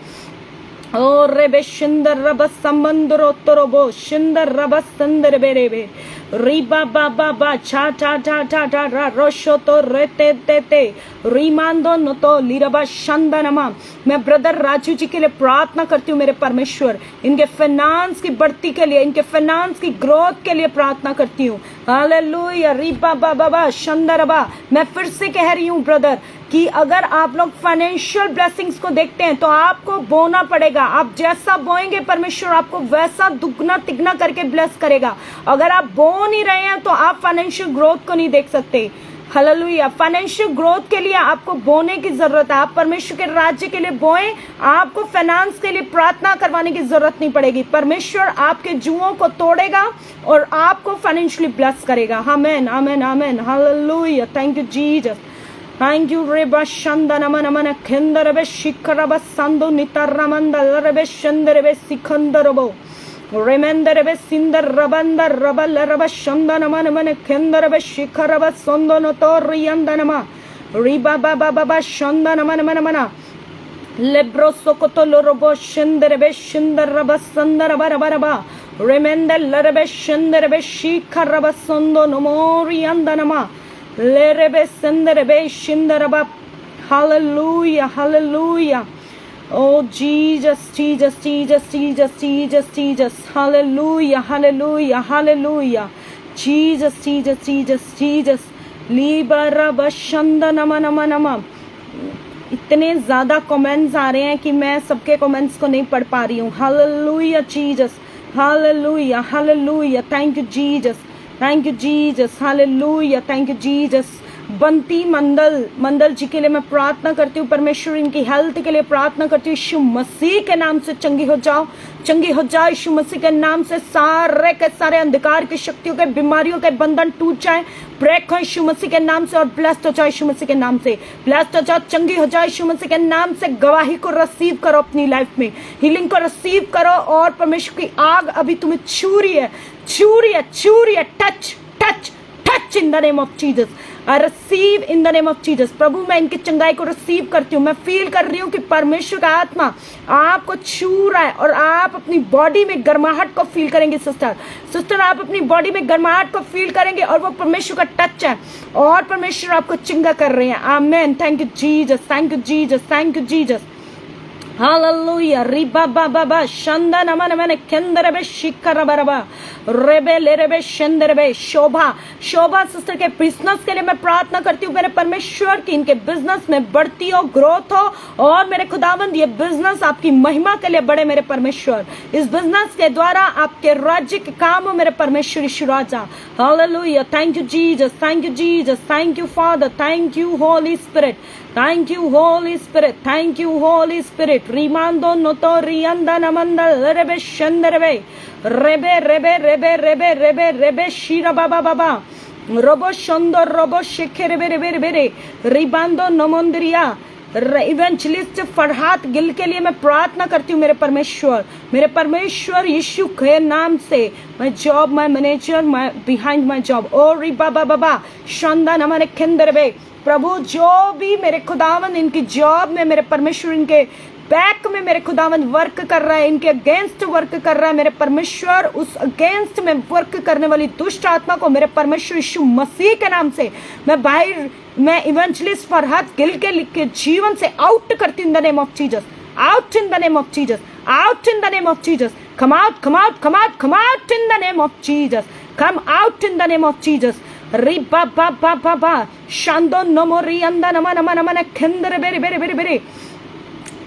ओ रेबे शिंदर रब संबंधरो तोरोबो शिंदर रब संदर बेरे बे रिबा बाबा बा छा छा छा छा छा रा रोशो तो रेते ते ते रीमांदो न तो लीरबा शंदनमा। मैं ब्रदर राजू जी के लिए प्रार्थना करती हूँ मेरे परमेश्वर, इनके फाइनेंस की बढ़ती के लिए, इनके फाइनेंस की ग्रोथ के लिए प्रार्थना करती हूँ। हालेलुया। रिबा बाबा बा शंदरबा। मैं फिर से कह रही हूँ ब्रदर, कि अगर आप लोग फाइनेंशियल ब्लेसिंग्स को देखते हैं तो आपको बोना पड़ेगा। आप जैसा बोएंगे परमेश्वर आपको वैसा दुगना तिगना करके ब्लेस करेगा। अगर आप बो नहीं रहे हैं तो आप फाइनेंशियल ग्रोथ को नहीं देख सकते। हालेलुया। फाइनेंशियल ग्रोथ के लिए आपको बोने की जरूरत है। आप परमेश्वर के राज्य के लिए बोएं, आपको फाइनेंस के लिए प्रार्थना करवाने की जरूरत नहीं पड़ेगी। परमेश्वर आपके जुओं को तोड़ेगा और आपको फाइनेंशियली ब्लेस करेगा। Amen amen amen. Hallelujah. Thank you Jesus. Thank you रेबा शंदन मन मन खेंदरबे शिखरब संदो नितरमंदल रबे शंदरबे सिखंदरबो रेमेंदरबे सिंदर रबंदर रबल रब शंदन मन मन खेंदरबे शिखरब संदो न तोरियंदनमा रिबा बाबा बाबा शंदन मन मन मना लेब्रो सोकोतो लोरबो शंदरबे शंदर रब संदर बरबरबा रेमेंदल लरबे शंदरबे शिखरब संदो नमोरियंदनमा Lerebe senderebe shindaraba. Hallelujah, hallelujah. Oh Jesus, Jesus, Jesus, Jesus, Jesus, Jesus. Hallelujah, hallelujah, hallelujah. Jesus, Jesus, Jesus, Jesus. Libaraba shandanama nama nama. इतने ज्यादा कमेंट्स आ रहे हैं कि मैं सबके कमेंट्स को नहीं पढ़ पा रही हूँ। Hallelujah Jesus, hallelujah, hallelujah. Thank you Jesus, thank you Jesus, hallelujah, thank you Jesus. Banti Mandal ji के लिए मैं प्रार्थना करती हूँ। परमेश्वर इनकी हेल्थ के लिए प्रार्थना करती हूँ। यीशु मसीह के नाम से चंगी हो जाओ, चंगी हो जाओ। यीशु मसीह के नाम से सारे के सारे अंधकार की शक्तियों के बीमारियों के बंधन टूट जाए, ब्रेक हो यीशु मसीह के नाम से, और ब्लेस्ड हो जाओ यीशु मसीह के नाम से, ब्लेस्ड हो जाओ, चंगी हो जाओ यीशु मसीह के नाम से। गवाही को रिसीव करो अपनी लाइफ में, हीलिंग को रिसीव करो, और परमेश्वर की आग अभी तुम्हें छू रही है, छू रही है, छू रही है। Touch touch touch in the name of Jesus. I receive in the name of Jesus. प्रभु मैं इनकी चंगाई को रिसीव करती हूँ। मैं फील कर रही हूँ कि परमेश्वर का आत्मा आपको छू रहा है, और आप अपनी बॉडी में गर्माहट को फील करेंगे। सिस्टर आप अपनी बॉडी में गर्माहट को फील करेंगे, और वो परमेश्वर का टच है, और परमेश्वर आपको चंगा कर रहे हैं। Amen. Thank you Jesus, thank you Jesus, thank you Jesus. Hallelujah. Riba baba ba shanda namana mane kenderebe shikara baraba rebe lerebe shenderebe। Shobha sister के बिजनेस के लिए मैं प्रार्थना करती हूँ। मेरे परमेश्वर की इनके बिजनेस में बढ़ती हो, ग्रोथ हो, और मेरे खुदावंद ये बिजनेस आपकी महिमा के लिए बढ़े। मेरे परमेश्वर इस बिजनेस के द्वारा आपके राज्य के काम हो। मेरे परमेश्वर यीशु राजा। Hallelujah. Thank you Jesus, thank you Jesus, thank you father, thank you Holy spirit, thank you Holy spirit, thank you Holy Spirit. रिमांदो नोतो रियंदा नमंदल रेबे शंदरबे रेबे रेबे रेबे रेबे रेबे रेबे शीरा बाबा बाबा रोबो शंदर रोबो शेखे रेबे रेबे रेबे रिबांदो नमंदरिया। इवेंचलिस्ट फरहात गिल के लिए मैं प्रार्थना करती हूँ। मेरे परमेश्वर यीशु के नाम से। मैं job, my manager, my behind my job, ओ री बाबा बाबा शानदा हमारे केंद्र में प्रभु जो भी मेरे खुदावन इनकी जॉब में मेरे परमेश्वर इनके बैक में मेरे खुदावन वर्क कर रहा है, इनके अगेंस्ट वर्क कर रहा है। मेरे परमेश्वर उस अगेंस्ट में वर्क करने वाली दुष्ट आत्मा को मेरे परमेश्वर यीशु मसीह के नाम से मैं इवेंचलिस्ट फरहात गिल के जीवन से आउट करती हूं। इन the name of Jesus, out in the name of Jesus, out in the name of Jesus. Come out, come out, come out, come out in the name of Jesus, come out in the name of Jesus. री बा बा बा बा बा शांदो नमो रियंदा नमन नमन नमन खेंदरे बेरे बेरे बेरे बेरे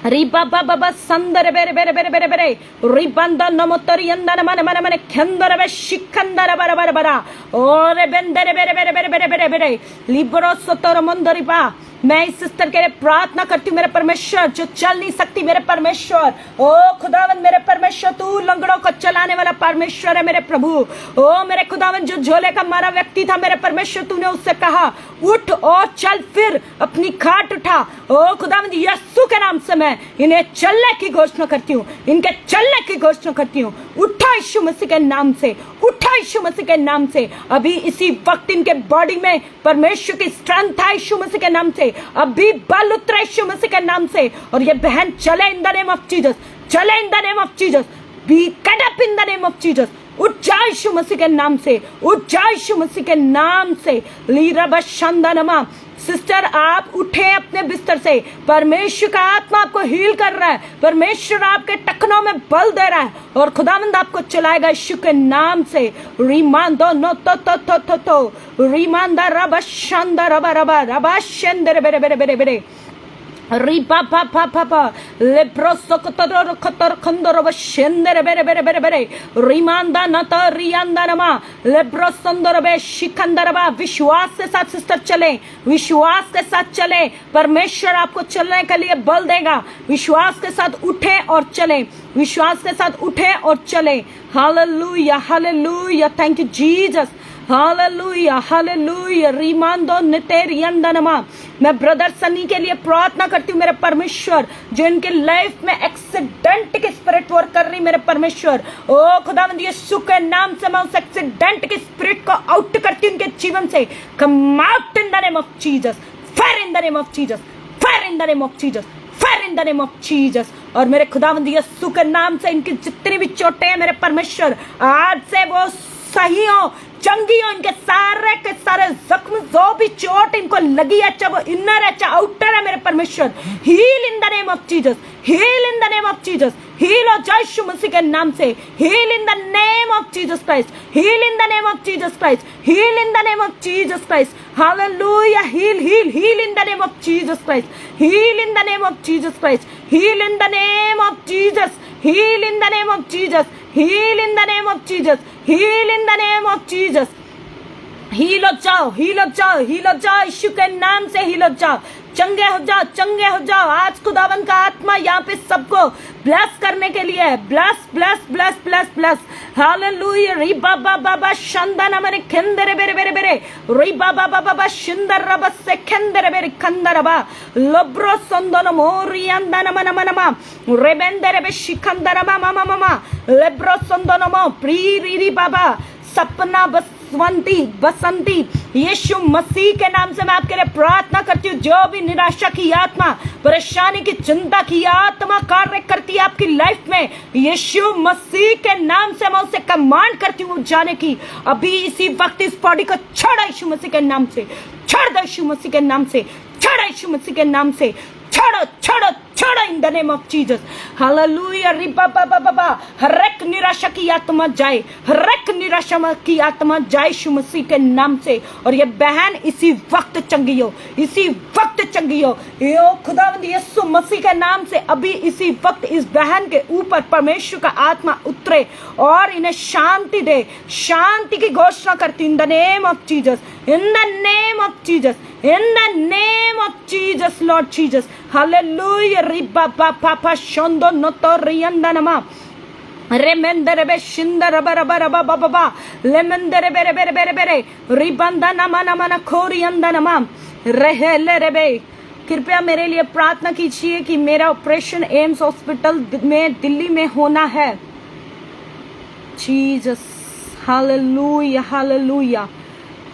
रिबा बाबा बा संदर बेरे बेरे बेरे बेरे बेरे रिबंदा नमोतरी अंदर मन मन मन खेंदर बे शिखंदर बर बर बरा और बेंदर बेरे बेरे बेरे बेरे बेरे बेरे लिब्रो सोतर मंदरिबा। मैं इस सिस्टर के लिए प्रार्थना करती हूँ। मेरे परमेश्वर जो चल नहीं सकती, मेरे परमेश्वर, ओ खुदावन मेरे परमेश्वर, तू लंगड़ों को चलाने वाला परमेश्वर है मेरे प्रभु। ओ मेरे खुदावन जो झोले का मारा व्यक्ति था, मेरे परमेश्वर तूने उससे कहा उठ और चल, फिर अपनी खाट उठा। ओ खुदावन यीशु के नाम से मैं इन्हें चलने की घोषणा करती हूँ, इनके चलने की घोषणा करती हूँ। उठा यीशु मसीह के नाम से, उठा यीशु मसीह के नाम से। अभी इसी वक्त इनके बॉडी में परमेश्वर की स्ट्रेंथ है यीशु मसीह के नाम से। अभी बल उतरा यीशु मसीह के नाम से, और ये बहन चले in the name of Jesus, चले in the name of Jesus, be cut up in the name of Jesus. उठ जा यीशु मसीह के नाम से, उठ जा यीशु मसीह के नाम से। लीरा बशंदनमा सिस्टर आप उठे अपने बिस्तर से, परमेश्वर का आत्मा आपको हील कर रहा है, परमेश्वर आपके टखनों में बल दे रहा है और खुदावंद आपको चलाएगा यीशु के नाम से। रीमान दो नो तो रीमानदा रबा शानदा रबा रबा रबा शेंदरे बेरे बेरे बेरे बेरे रिपा पा पा पा पा लेप्रोसो कतर खतर खंदर बशेंदर बेरे बेरे बेरे बेरे रिमांदा नता रियांदा नमा लेप्रोसंदर बे शिखंदर बा। विश्वास के साथ सिस्टर चले, विश्वास के साथ चले, परमेश्वर आपको चलने के लिए बल देगा। विश्वास के साथ उठे और चले, विश्वास के साथ उठे और चले। Hallelujah hallelujah, thank you Jesus, hallelujah hallelujah. रीमांदो नितेरियंदनमा। मैं ब्रदर सनी के लिए प्रार्थना करती हूँ मेरे परमेश्वर, जो इनके लाइफ में एक्सीडेंट की स्पिरिट वर्क कर रही, मेरे परमेश्वर ओ खुदावंद यीशु के नाम से मैं उस एक्सीडेंट की स्पिरिट को आउट करती हूँ उनके जीवन से। Come out in the name of Jesus, fire in the name of Jesus, fire in the name of Jesus, fire in the name of Jesus. और मेरे खुदावंद यीशु के नाम से इनकी जितनी भी चोटें हैं मेरे परमेश्वर, आज से वो सही हो, चंगी हो, इनके सारे के सारे जख्म, जो भी चोट इनको लगी है, चाहे वो इनर है चाहे आउटर है, मेरे परमेश्वर heal in the name of Jesus, heal in the name of Jesus, heal हो जाए यीशु मसीह के नाम से। Heal in the name of Jesus Christ, heal in the name of Jesus Christ, heal in the name of Jesus Christ. Hallelujah, heal heal heal in the name of Jesus Christ, heal in the name of Jesus Christ, heal in the name of Jesus, heal in the name of Jesus, heal in the name of Jesus, heal in the name of Jesus. Heal हो जाओ, heal हो जाओ, heal हो जाओ, यीशु के नाम से heal हो जाओ, चंगे हो जाओ, चंगे हो जाओ। आज खुदावन का आत्मा यहाँ पे सबको ब्लेस करने के लिए है। Bless bless bless bless bless. Hallelujah. री बाबा बाबा शंदना मने खेंदरे बेरे बेरे बेरे री बाबा बाबा शिंदर रब से खेंदरे बेरे खंदर बा लब्रो संदन मोरी अंदना मना मना मा रेबेंदरे बे शिखंदर बा मामा मामा लेब्रो संदन मो प्री री बाबा सपना बसंती यीशु मसीह के नाम से मैं आपके लिए प्रार्थना करती हूँ। जो भी निराशा की आत्मा, परेशानी की, चिंता की आत्मा कार्य करती है आपकी लाइफ में, यीशु मसीह के नाम से मैं उसे कमांड करती हूँ जाने की। अभी इसी वक्त इस बॉडी को छोड़ यीशु मसीह के नाम से, छोड़ दो यीशु मसीह के नाम से, छोड़ यीशु मसीह के नाम से, छोड़ो छोड़ो छोड़ो in the name of Jesus. Hallelujah. रिबा बाबा बाबा हर एक निराशा की आत्मा जाए, हर एक निराशा की आत्मा जाए यीशु मसीह के नाम से। और ये बहन इसी वक्त चंगी हो, इसी वक्त चंगी हो। यो खुदावंद यीशु मसीह के नाम से अभी इसी वक्त इस बहन के ऊपर परमेश्वर का आत्मा उतरे और इन्हें शांति दे। शांति की घोषणा करती इन the name of Jesus, in the name of Jesus, in the name of Jesus, Lord Jesus. Hallelujah. Riba pa pa pa shondo noto rianda nama. Remendere be shindara bara bara ba ba ba ba. Lemendere bere bere bere bere. Ribanda nama nama na korianda nama. Rehele rebe. कृपया मेरे लिए प्रार्थना कीजिए कि मेरा operation AIIMS hospital में दिल्ली में होना है। Jesus. Hallelujah hallelujah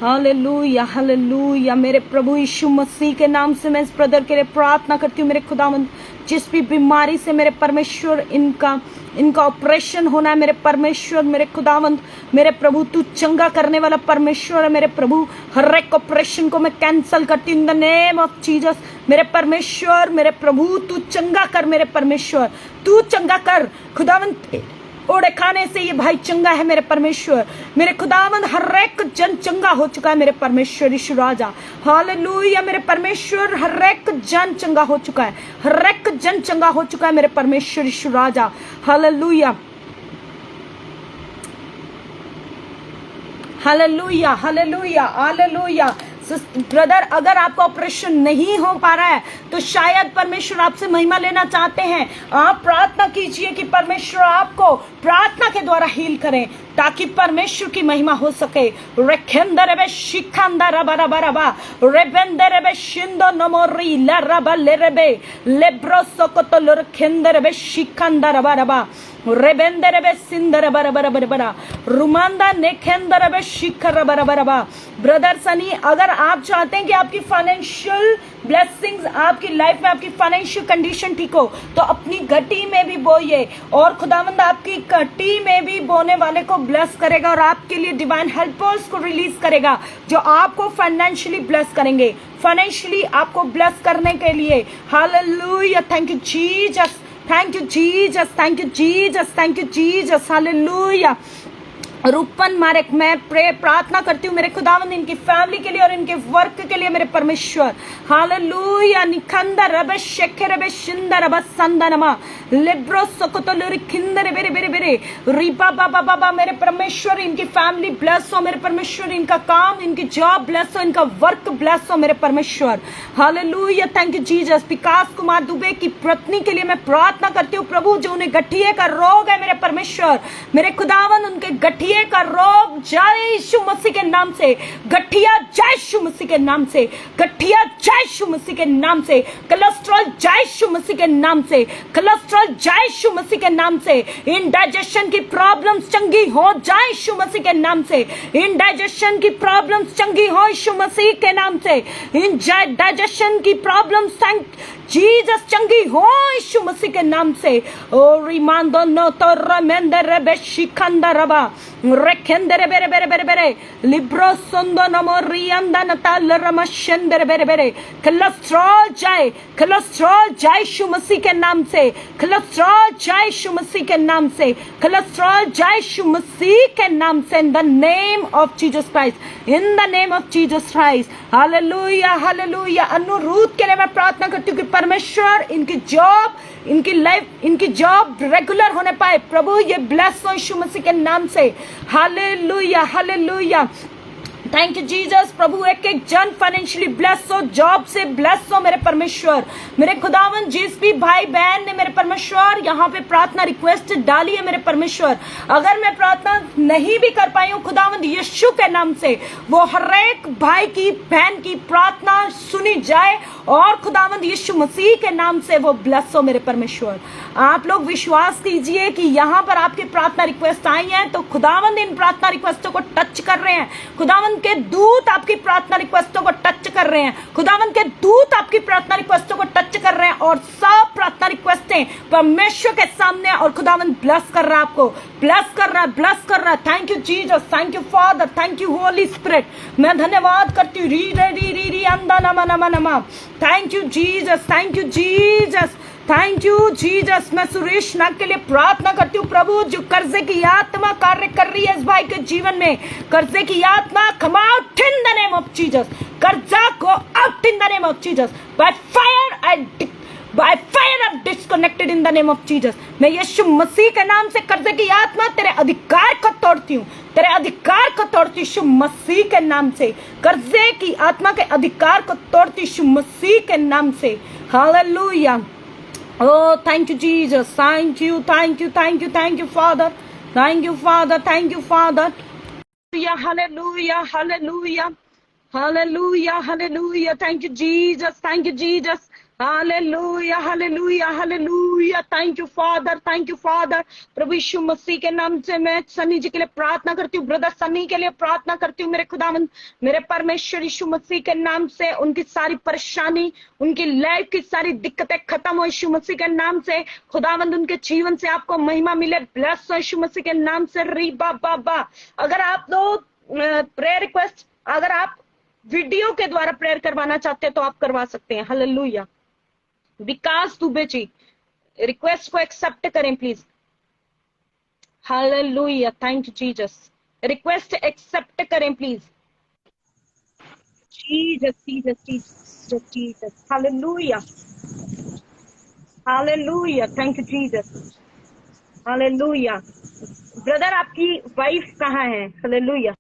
hallelujah hallelujah. मेरे प्रभु यीशु मसीह के नाम से मैं इस ब्रदर के लिए प्रार्थना करती हूँ। मेरे खुदावंद, जिस भी बीमारी से मेरे परमेश्वर इनका ऑपरेशन होना है, मेरे परमेश्वर, मेरे खुदावंद, मेरे प्रभु तू चंगा करने वाला परमेश्वर है। मेरे प्रभु हर एक ऑपरेशन को मैं कैंसल करती हूँ in the name of Jesus. मेरे परमेश्वर, मेरे प्रभु तू चंगा कर, मेरे परमेश्वर तू चंगा कर। खुदावंद ओढ़े खाने से ये भाई चंगा है मेरे परमेश्वर। मेरे खुदावंद हर एक जन चंगा हो चुका है मेरे परमेश्वर यीशु राजा। हालेलुया। मेरे परमेश्वर हर एक जन चंगा हो चुका है, हर एक जन चंगा हो चुका है मेरे परमेश्वर यीशु राजा। Hallelujah hallelujah hallelujah hallelujah. Brother, अगर आपका ऑपरेशन नहीं हो पा रहा है तो शायद परमेश्वर आपसे महिमा लेना चाहते हैं। आप प्रार्थना कीजिए कि परमेश्वर आपको प्रार्थना के द्वारा हील करें ताकि परमेश्वर की महिमा हो सके। रेखेंदर बे शिखंदर रबा रबा रबा रेबेंदर बे शिंदो नमोरी ला रबा ले रेबे लेब्रो सोकोतो रेखेंदर बे शिखंदर रबा रबा रेबेंदे रेबे सिंदर बर बर बर बरा रुमांदा नेखेंदर रेबे शिखर बर बर बा। ब्रदर सनी, अगर आप चाहते हैं कि आपकी फाइनेंशियल ब्लेसिंग्स, आपकी लाइफ में आपकी फाइनेंशियल कंडीशन ठीक हो, तो अपनी घटी में भी बोइए और खुदावंद आपकी घटी में भी बोने वाले को ब्लेस करेगा और आपके लिए डिवाइन हेल्पर्स को रिलीज करेगा जो आपको फाइनेंशियली ब्लेस करेंगे, फाइनेंशियली आपको ब्लेस करने के लिए। Hallelujah, thank you Jesus, thank you Jesus, thank you Jesus, thank you Jesus, hallelujah. Rupan Marek, मैं प्रार्थना करती हूँ मेरे खुदावंद इनकी फैमिली के लिए और इनके वर्क के लिए मेरे परमेश्वर। हालेलुया, निखंदर रब शेखर रब शिंदर रब संदनमा लिब्रो सोकोतोलुरी खिंदर बेरे बेरे बेरे रिपा बाबा बाबा, मेरे परमेश्वर इनकी फैमिली ब्लेस हो, मेरे परमेश्वर इनका काम, इनकी जॉब ब्लेस हो, इनका वर्क ब्लेस हो मेरे परमेश्वर। Hallelujah, thank you Jesus. Vikas Kumar Dubey की पत्नी के लिए मैं प्रार्थना करती हूँ प्रभु, जो उन्हें गठिए का रोग है मेरे परमेश्वर, मेरे खुदावन उनके गठिए का रोग जय यीशु मसीह के नाम से, गठिया जय यीशु मसीह के नाम से, गठिया जय यीशु मसीह के नाम से, कोलेस्ट्रॉल जय यीशु मसीह के नाम से, कोलेस्ट्रॉल जय यीशु मसीह के नाम से, इनडाइजेशन की प्रॉब्लम्स चंगी हो जय यीशु मसीह के नाम से, इनडाइजेशन की प्रॉब्लम्स चंगी हो यीशु मसीह के नाम से, इनडाइजेशन की प्रॉब्लम्स जीसस चंगी हो यीशु मसीह के नाम से। ओ रिमांदो नो तो रमेंदर बे शिखंदर रबा रेखेंदर बेरे बेरे बेरे बेरे लिब्रो सोंदो नमो रियंदा नताल रमशंदर बेरे बेरे। कोलेस्ट्रॉल जाए, कोलेस्ट्रॉल जाए यीशु मसीह के नाम से, कोलेस्ट्रॉल जाए यीशु मसीह के नाम से, कोलेस्ट्रॉल जाए यीशु मसीह के नाम से, in the name of Jesus Christ, in the name of Jesus Christ. Hallelujah, hallelujah. Anurudh के लिए मैं प्रार्थना करती हूँ कि परमेश्वर इनकी जॉब, इनकी लाइफ, इनकी जॉब रेगुलर होने पाए प्रभु, ये ब्लेस हो यीशु मसीह के नाम से। Hallelujah, hallelujah, thank you Jesus. प्रभु एक एक जन फाइनेंशियली ब्लेस हो, जॉब से ब्लेस हो मेरे परमेश्वर, मेरे खुदावन। जिस भी भाई बहन ने मेरे परमेश्वर यहाँ पे प्रार्थना रिक्वेस्ट डाली है मेरे परमेश्वर, अगर मैं प्रार्थना नहीं भी कर पाई हूँ खुदावन यीशु के नाम से, वो हर एक भाई की बहन की प्रार्थना सुनी जाए और खुदावंद यीशु मसीह के नाम से वो ब्लेस हो मेरे परमेश्वर। आप लोग विश्वास कीजिए कि यहाँ पर आपकी प्रार्थना रिक्वेस्ट आई हैं, तो खुदावंद इन प्रार्थना रिक्वेस्टों को टच कर रहे हैं, खुदावंद के दूत आपकी प्रार्थना रिक्वेस्टों को टच कर रहे हैं, खुदावंद के दूत आपकी प्रार्थना रिक्वेस्टों को टच कर रहे हैं और सब प्रार्थना रिक्वेस्टें परमेश्वर के सामने, और खुदावंद ब्लेस कर रहा है, आपको ब्लेस कर रहा है, ब्लेस कर रहा है। Thank you Jesus, thank you father, thank you Holy spirit. मैं धन्यवाद करती हूँ री रे री री री अंदा नमा नमा नमा। Thank you Jesus, thank you Jesus, thank you Jesus. मैं सुरेश नाग के लिए प्रार्थना करती हूँ प्रभु, जो कर्जे की आत्मा कार्य कर रही है इस भाई के जीवन में, कर्जे की आत्मा come out in the name of Jesus, कर्जा को out in the name of Jesus, by fire I disconnected in the name of Jesus. मैं यीशु मसीह के नाम से कर्जे की आत्मा तेरे अधिकार को तोड़ती हूँ, तेरे अधिकार को तोड़ती यीशु मसीह के नाम से, कर्जे की आत्मा के अधिकार को तोड़ती यीशु मसीह के नाम से। Hallelujah. Oh, thank you, Jesus. Thank you, thank you, thank you, thank you, Father. Thank you, Father. Thank you, Father. Hallelujah, hallelujah, hallelujah, hallelujah. Thank you, Jesus. Thank you, Jesus. Hallelujah, hallelujah, hallelujah. Thank you father, thank you Father. प्रभु यीशु मसीह के नाम से मैं सनी जी के लिए प्रार्थना करती हूँ, ब्रदर सनी के लिए प्रार्थना करती हूँ मेरे खुदावंद, मेरे परमेश्वर यीशु मसीह के नाम से उनकी सारी परेशानी, उनकी लाइफ की सारी दिक्कतें खत्म हो यीशु मसीह के नाम से। खुदावंद उनके जीवन से आपको महिमा मिले, ब्लेस हो यीशु मसीह के नाम से। री बाबा, अगर आप दो प्रेयर रिक्वेस्ट, अगर आप वीडियो के द्वारा प्रेयर करवाना चाहते हैं तो आप करवा सकते हैं। हालेलुया। विकास दुबे जी, रिक्वेस्ट को एक्सेप्ट करें please. Hallelujah, thank you Jesus. Request accept करें please. Jesus, Jesus, Jesus, Jesus. Hallelujah, hallelujah, thank you Jesus. Hallelujah. Brother आपकी वाइफ कहाँ है? Hallelujah,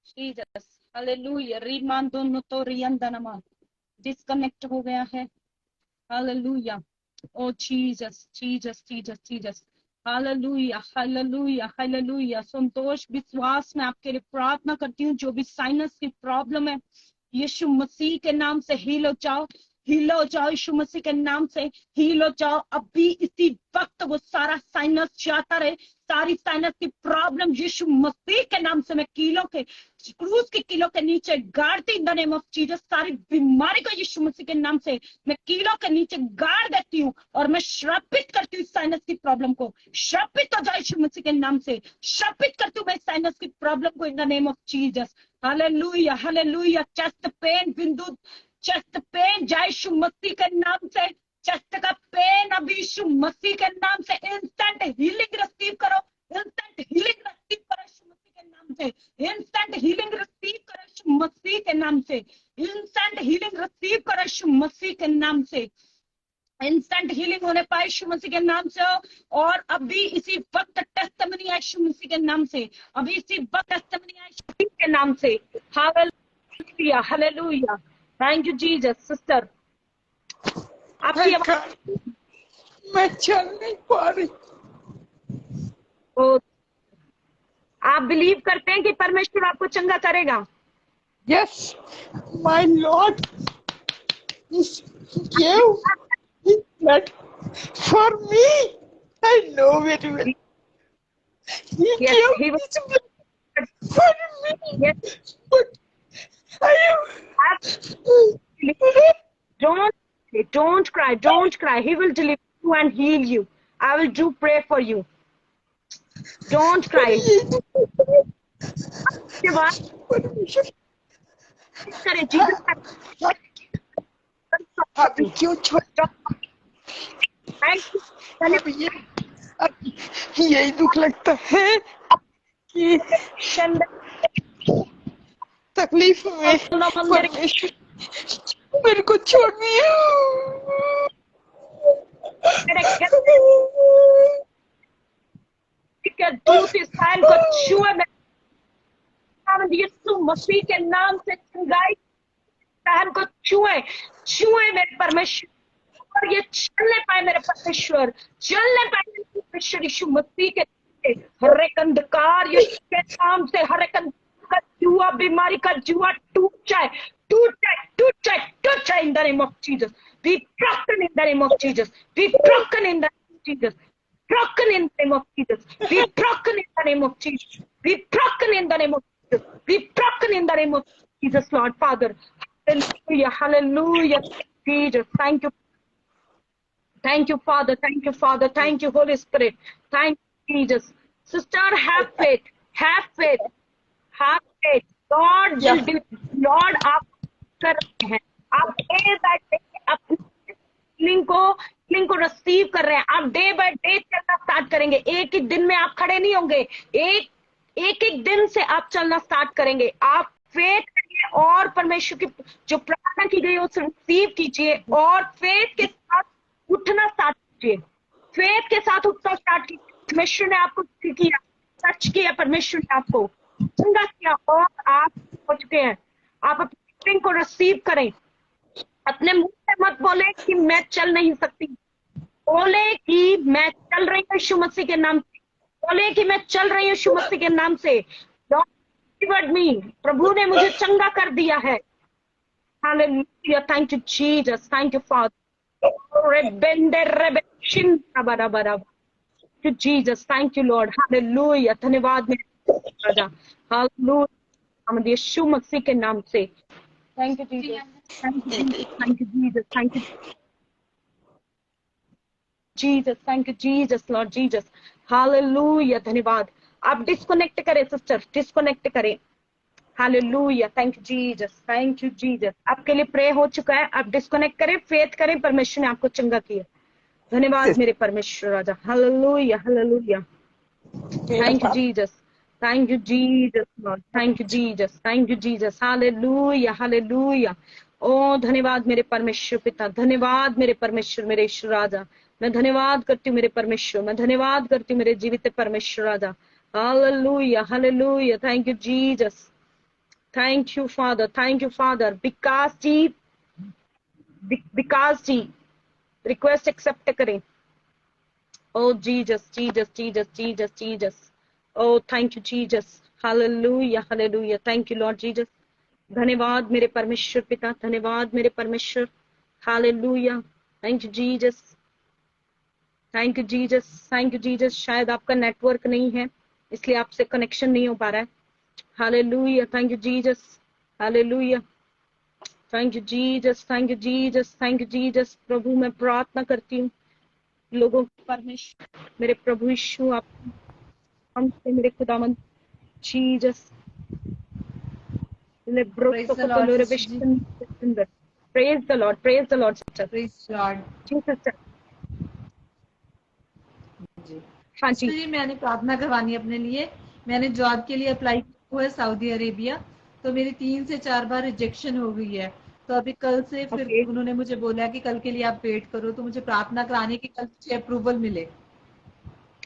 Jesus, hallelujah. रीमान दोनों तो रियंदनमा डिस्कनेक्ट हो गया है। Hallelujah, oh Jesus, Jesus, Jesus, Jesus. Hallelujah, hallelujah, hallelujah. Santosh Vishwas में आपके लिए प्रार्थना करती हूँ, जो भी साइनस की प्रॉब्लम है यीशु मसीह के नाम से हील हो जाओ, हील हो जाओ यीशु मसीह के नाम से, हील हो जाओ अभी इसी वक्त। वो सारा साइनस जाता रहे, सारी साइनस की प्रॉब्लम यीशु मसीह के नाम से मैं कीलों के, क्रूस के कीलों के नीचे गाड़ती in the name of Jesus. सारी बीमारी को यीशु मसीह के नाम से मैं कीलों के नीचे गाड़ देती हूँ और मैं श्रापित करती हूँ साइनस की प्रॉब्लम को। श्रापित हो जाए यीशु मसीह के नाम से, श्रापित करती हूँ मैं साइनस की प्रॉब्लम को इन the name of Jesus. Hallelujah hallelujah. Chest pain, बिंदु चेस्ट पेन जाए यीशु मसीह के नाम से। चेस्ट का पेन अभी यीशु मसीह के नाम से इंस्टेंट हीलिंग रिसीव करो, इंस्टेंट हीलिंग रिसीव करो यीशु मसीह के नाम से, इंस्टेंट हीलिंग रिसीव करो यीशु मसीह के नाम से, इंस्टेंट हीलिंग रिसीव करो यीशु मसीह के नाम से। इंस्टेंट हीलिंग होने पाए यीशु मसीह के नाम से। और अभी इसी वक्त टेस्टिमनी है यीशु मसीह के नाम से, अभी इसी वक्त टेस्टिमनी है यीशु मसीह के नाम से। Hallelujah hallelujah. Thank you Jesus. Sister आपकी आवाज, मैं चल नहीं पा रही। तो आप बिलीव करते हैं कि परमेश्वर आपको चंगा करेगा? Yes, my Lord gave his blood for me. I know very well. He Yes, gave he was. his blood for me. Yes, But I am. don't cry, don't cry. He will deliver you and heal you. I will do pray for you. Don't cry. के बाद करें Jesus अभी क्यों छोड़? यही दुख लगता है कि तकलीफ में परमेश्वर मेरे को छोड़ दिया। दूत इस्राएल को छुए यीशु मसीह के नाम से चंगाई सहन को छुए, छुए मेरे परमेश्वर, और ये चलने पाए मेरे परमेश्वर, चलने पाए मेरे परमेश्वर यीशु मसीह के हर एक अंधकार यीशु के नाम से, हर एक का जुआ, बीमारी का जुआ टूट जाए, टूट जाए, टूट जाए, टूट जाए इन the name of Jesus. Be broken in the name of Jesus. Be broken in the name of Jesus. Broken in the name of Jesus. Be broken in the name of Jesus. Be broken in the name of Jesus. Be broken in the name of Jesus, Lord Father. Hallelujah, hallelujah, Jesus. Thank you. Thank you, Father. Thank you, Father. Thank you, Holy Spirit. Thank you, Jesus. Sister, have faith. Have faith. Have faith. Lord will do. Lord, आप कर रहे हैं, आप day by day अपनी healing को receive कर रहे हैं। आप डे बाय डे चलना स्टार्ट करेंगे। एक एक दिन में आप खड़े नहीं होंगे, एक दिन से आप चलना स्टार्ट करेंगे। आप फेथ करिए और परमेश्वर की जो प्रार्थना की गई उसे रिसीव कीजिए और फेथ के साथ उठना स्टार्ट कीजिए। फेथ के साथ उठना स्टार्ट कीजिए। परमेश्वर ने आपको किया, सच किया, परमेश्वर ने आपको चंगा किया और आप हो चुके हैं। आप अपनी हीलिंग को रिसीव करें। अपने मुंह से मत बोले कि मैं चल नहीं सकती, बोले कि मैं चल रही हूँ यीशु मसीह के नाम से, बोले कि मैं चल रही हूँ यीशु मसीह के नाम से। Lord delivered me, प्रभु ने मुझे चंगा कर दिया है। Hallelujah, thank you Jesus, thank you Father. Thank you Jesus, thank you Lord, Hallelujah, धन्यवाद मेरे राजा, Hallelujah, हम यीशु मसीह के नाम से। Thank you Jesus, thank you Jesus, thank you Jesus, thank you Jesus, thank you Jesus, Lord Jesus, Hallelujah, धन्यवाद। आप disconnect करें सिस्टर, डिस्कनेक्ट करें। Hallelujah, thank you Jesus, thank you Jesus. आपके लिए प्रे हो चुका है, आप डिस्कनेक्ट करें, फेथ करें, परमेश्वर ने आपको चंगा किया। धन्यवाद मेरे परमेश्वर राजा, hallelujah, hallelujah, thank you Jesus, thank you Jesus Lord, thank you Jesus, thank you Jesus, hallelujah, hallelujah. ओ धन्यवाद मेरे परमेश्वर पिता, धन्यवाद मेरे परमेश्वर, मेरे ईश्वर राजा, मैं धन्यवाद करती हूँ मेरे परमेश्वर, मैं धन्यवाद करती हूँ मेरे जीवित परमेश्वर राजा। Hallelujah, hallelujah, thank you Jesus, thank you Father, thank you Father। Vikas ji request accept करें। Oh Jesus, Jesus, Jesus, Jesus, Jesus, oh thank you Jesus, hallelujah, hallelujah, thank you Lord Jesus. धन्यवाद मेरे परमेश्वर पिता, धन्यवाद मेरे परमेश्वर, hallelujah, thank you Jesus, thank you Jesus, thank you Jesus. शायद आपका नेटवर्क नहीं है इसलिए आपसे कनेक्शन नहीं हो पा रहा है। Hallelujah, thank you Jesus, hallelujah, thank you Jesus, thank you Jesus, thank you Jesus. प्रभु मैं प्रार्थना करती हूँ लोगों के परमेश्वर, मेरे प्रभु यीशु, आप हमसे मेरे खुदावंद जीसस ले Praise the Lord, sister ji. Praise the Lord, praise the Lord sister. Praise God. जी सिस्टर, जी हाँ सिस्टर जी, जी, मैंने प्रार्थना करवानी है अपने लिए। मैंने जॉब के लिए अप्लाई किया हुआ है सऊदी अरेबिया, तो मेरी 3 से 4 बार रिजेक्शन हो गई है। तो अभी कल से फिर ओके उन्होंने मुझे बोला कि कल के लिए आप वेट करो, तो मुझे प्रार्थना करानी है कि कल मुझे अप्रूवल मिले।